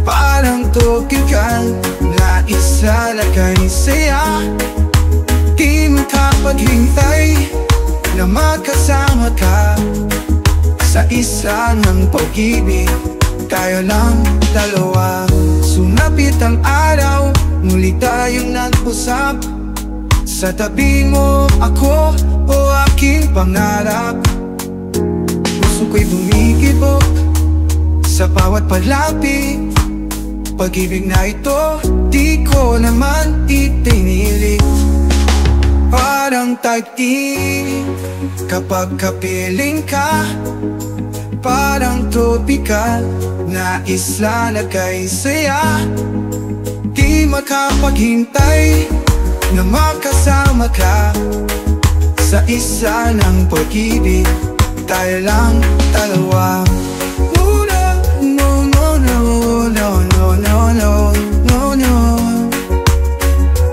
parang tugigan, naisa na kay saya. Di makapaghintay na magkasama ka sa isa ng pag-ibig. Tayo lang dalawa. Sumapit ang araw, muli tayong nag-usap. Sa tabi mo ako o aking pangarap. Puso ko'y bumikibok sa bawat palapit. Pag-ibig na ito, di ko naman itinilit. Parang tag-init kapag kapiling ka. Parang tropical na isla na kay saya. Di makapaghintay na makasama ka sa isa ng pag-ibig. Tayo lang dalawa. Oh no, no, no, no, no, no, no, no, no, no.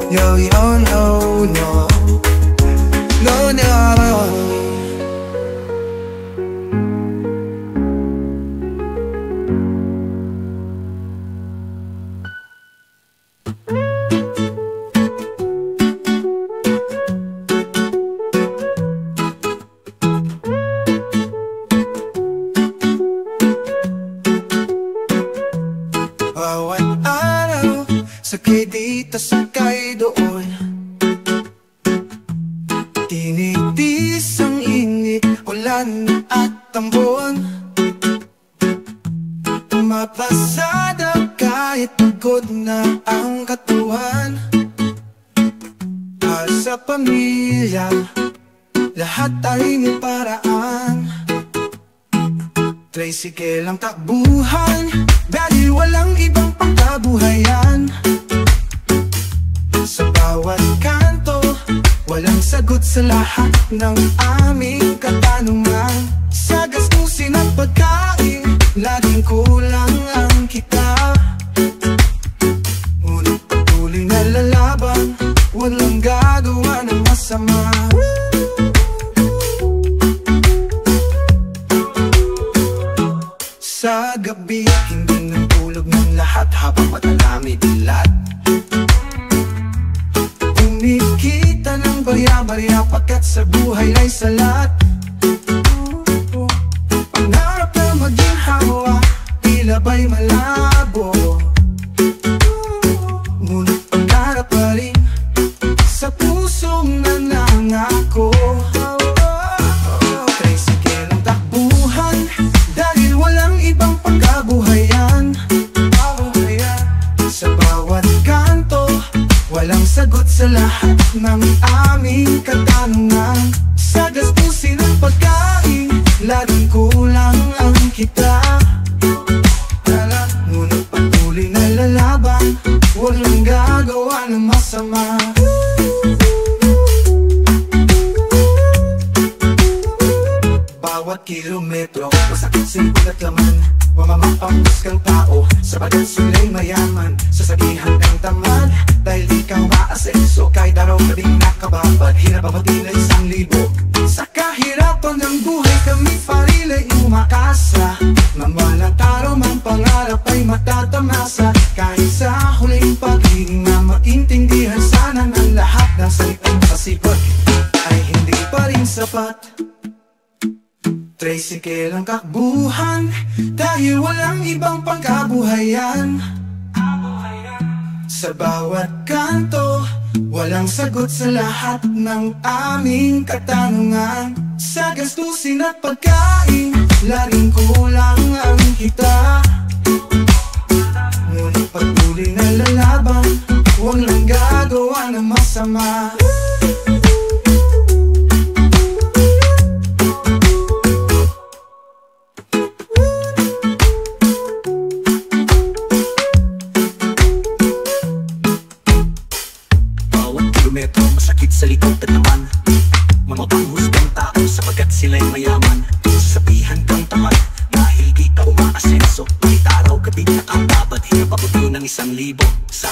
Yo, yo, no, no, no, no. Bawat araw, sakay dito, sakay doon. Tinitis ang init, ulan at tambon. Mapasada kahit pagod na ang katawan. Para sa pamilya, lahat ay may paraan. Tricycle ang takbuhan, dahil walang ibang pangkabuhayan. Sa bawat kanto, walang sagot sa lahat ng aming katanungan. Sa gastusin at pagkain, laging kulang ang kita. Ngunit patuloy na lalaban, walang gagawa ng masama. Sa gabi, hindi natulog ng lahat habang matalamig dilat. Umikita ng barya-barya pagkat sa buhay ay salat. Pangarap na maging hawa, tila ba'y malabo. Ngunit pangarap pa rin sa pusong nanangako. Tricycle ang takbuhan, dahil walang ibang pagkabuhayan. Sa bawat kanto, walang sagot sa lahat ng aming katanungan. Sa gastusin at pagkain, laging kulang ang kita. Ngunit patuloy na lalaban, walang gagawa ng masama. Bawat kilometro, masakit sinulat laman. Mamamapangos kang tao, sapagat sila'y mayaman. Sasabihan kang tamad, dahil di ka maasenso. Kahit araw ka ding nakababad, hirap ang pati na 1,000. Sa kahirapan ng buhay kami parila'y umakasa. Nang walang taro mang pangarap ay matatamasa. Kahit sa huling paghinga, maintindihan sana ng lahat ng salitang pasipag ay hindi pa rin sapat. Tricycle ang takbuhan, dahil walang ibang pangkabuhayan. Sa bawat kanto, walang sagot sa lahat ng aming katanungan. Sa gastusin at pagkain, laging kulang ang kita. Ngunit patuloy na lalaban, walang gagawa ng masama. Masakit sa likod at naman mamapanghusgang tao sapagat sila'y mayaman. Sasabihan kang tamad dahil di ka umaasenso. Kahit araw ka din nakababad, hirap abuti ng 1,000. Sa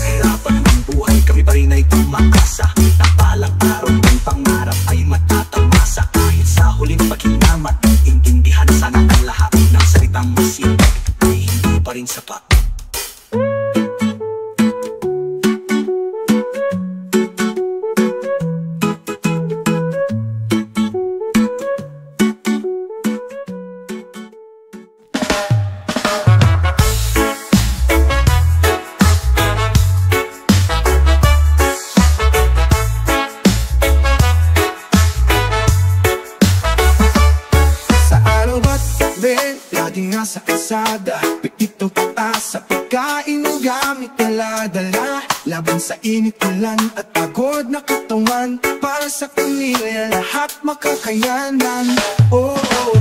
hirapan ng buhay kami pa rin ay tumakasa. Napalang araw ng pangarap ay matatamasa. Kahit sa huling paghingamat, intindihan sana ang lahat ng salitang masipag ay hindi pa rin sapat. pahinga sa kalsada, pititong patas sa pagkain o gamit dala-dala. Laban sa init, ulan at pagod na katawan, para sa pamilya lahat makakayanan.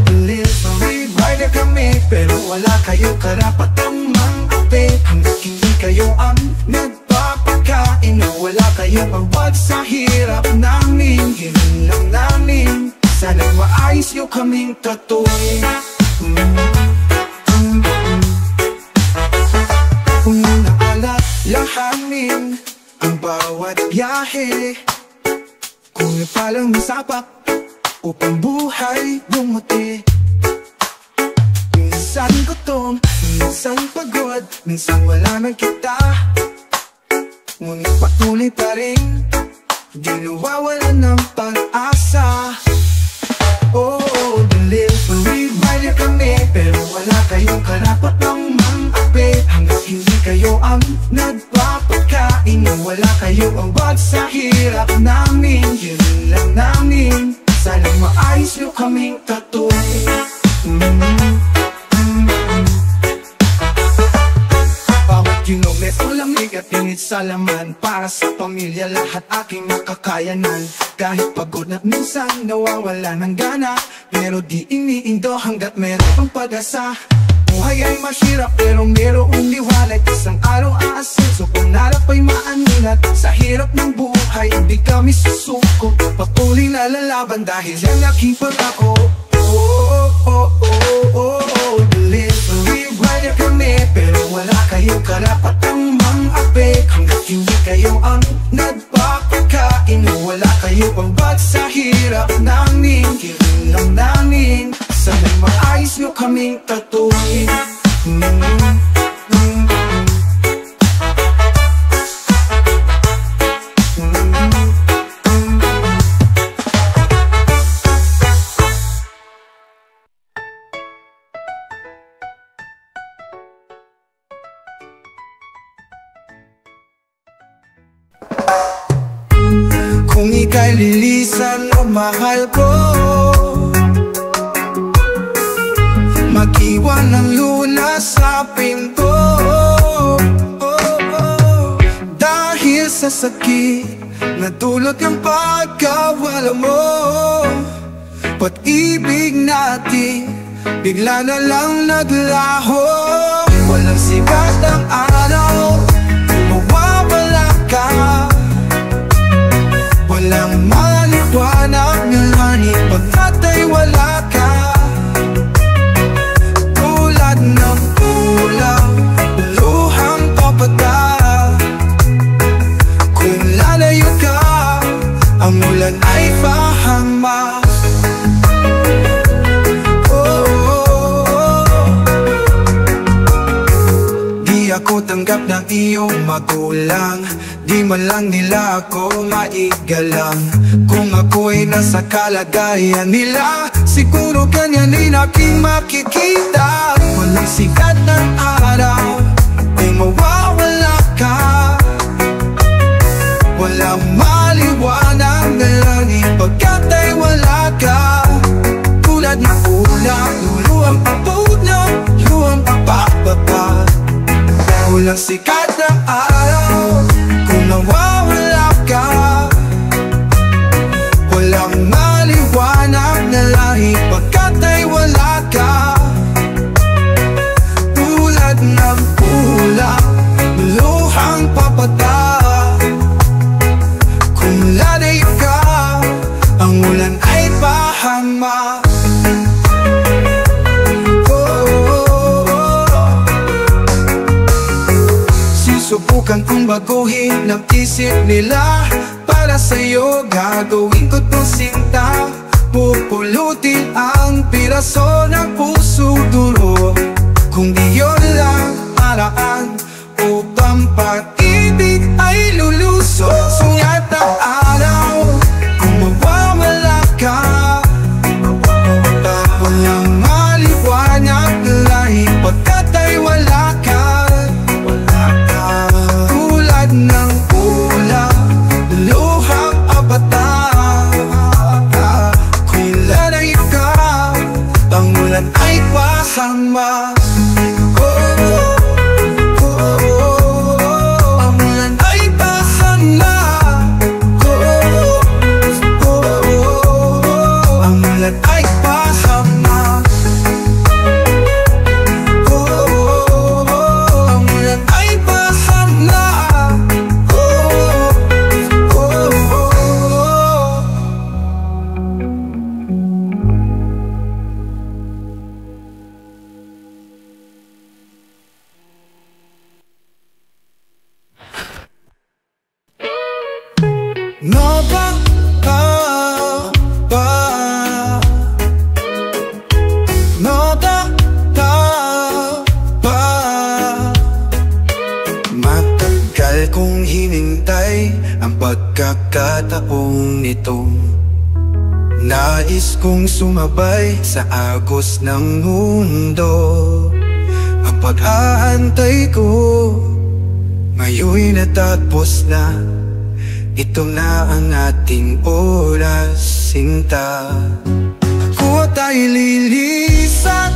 Delivery rider kami, pero wala kayong karapatang mang-ape. Hanggat hindi kayo ang nagpapakain, wala kayong awag sa hirap namin. Hiling lang namin, sana'y maayos nyo kaming tatuloy. Kung naalalahanin ang bawat biyahe, kung palang masapak upang buhay bumuti. Minsan gutom, minsan pagod, minsan wala nang kita, ngunit patuloy pa rin, di nawawalan ng pag-asa. Delivery rider kami, pero wala kayong karapatang mang-ape. Hanggat hindi kayo ang nagpapakain, wala kayong awag sa hirap namin. Hiling lang namin, sana'y maayos nyo kaming tatuloy. Bawat kilometro lamig at init sa laman, para sa pamilya lahat aking makakayanan. Kahit pagod na minsan nawawala ng gana, pero di iniindo hanggat meron pang pag-asa. Buhay ay masirap pero merong liwanag, isang araw aasenso, pangarap ay maaninat. Sa hirap ng buhay hindi kami susuko, patuloy na lalaban dahil yan aking pangako. Delivery rider kami, pero wala kayong karapatang mang-ape. Hanggat hindi kayo ang nagpapakain, wala kayong awag sa hirap namin. Hiling lang namin, sana'y maayos nyo kaming tatuloy. Kung ika'y lilisan o mahal ko, mag-iwan ng lunas sa pinto. Dahil sa sakit na dulot ng pagkawala mo, pag-ibig natin bigla na lang naglaho. Walang sikat ng araw, mawawala ka. Walang maliwanag ng langit pagkat ay wala ka. Tulad ng ulang, luhang papata. Kung lalayo ka, ang ulan ay pahama. Di ako tanggap ng iyong magulang, di man lang nila ako maigalang. Kung ako'y nasa kalagayan nila, siguro ganyan din aking makikita. Walang sikat ng araw, di mawawala ka. Walang maliwanag na langit pagkat ay wala ka. Tulad ng ulang, luluwang papunan, luwang papapapa. Walang sikat ng araw, kung nawawala ka. Walang maliwanag na langit pagkat ay wala ka. Tulad ng ulang, luhang papata. Kung lalayo ka, ang ulan ay pahama. Susubukan kong baguhin ang isip nila, para sa'yo gagawin ko to sinta. Pupulutin ang piraso ng puso duro, kung di yun lang paraan upang pag-ibig ay lulusot. Sunyat ang araw, kung mawawala ka. Walang maliwanag na langit pagkat ay wala ka. Tulad ng ulang, luhang abata. Kung lalayo ka, ang ulan ay pasama. dito. Nais kong sumabay sa agos ng mundo. Ang pag-aantay ko ngayon'y natapos na. Ito na ang ating oras, sinta. Ako tayo lilisan,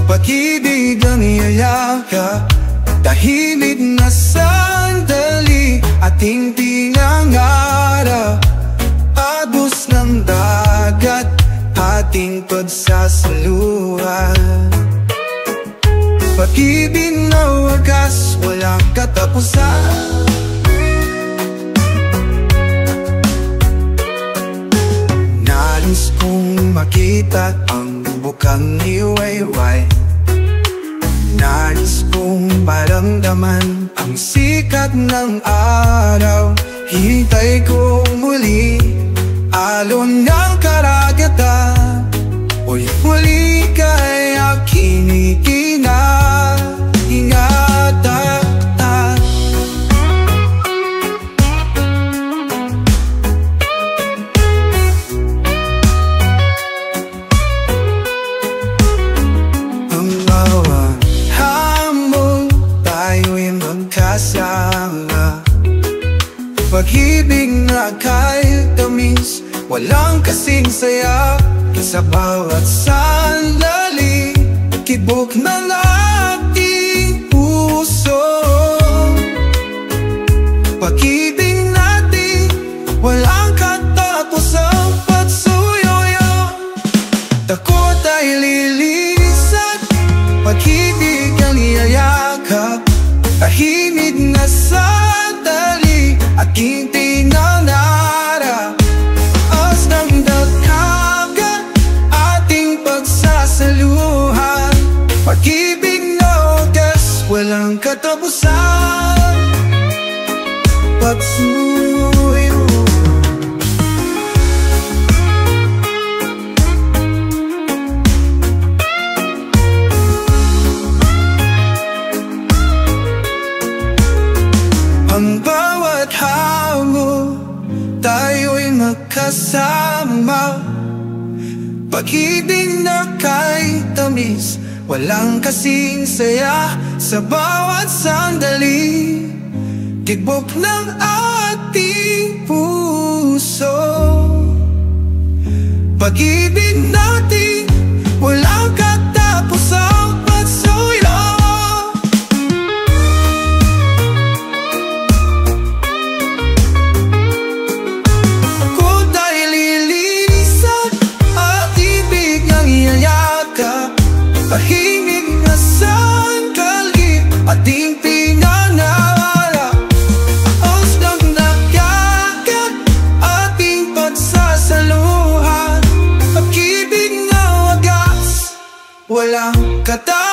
pag-ibig ang iyayaka. Tahimik na sandali, ating pinangarap. Agos ng dagat, ating pagsasaluhan. Pag-ibig na wagas, walang katapusan. Nais kong makita ang bukang iwayway. Nais kong maramdaman ang sikat ng araw. Hintay kong muli alon ng karagatan. Uy, muli kay aking ingatan. Ang bawat hamon tayo'y magkasama. Pag-ibig na kahit tamis, walang kasing saya. Sa bawat sandali, kibok ng ating puso. Pag-ibig natin, walang katapusang pagsuyoyo. Takot ay lilisan, pag-ibig ang iyayakap. Tahimik na sandali, aking pinangarap. As ng dagat, ating pagsasaluhan. Pag-ibig na wagas, walang katapusan. Pagsuyo. Ang bawat hamon, tayo'y magkasama. Pag-ibig na kahit tamis, walang kasing saya. Sa bawat sandali, tibok ng ating puso. Pag-ibig natin, walang katapusang pagsuyo. Tahimik na sandali, ating pinangarap. Os ng dagat, ating pagsasaluhan. Pag-ibig na wagas, walang katapusan.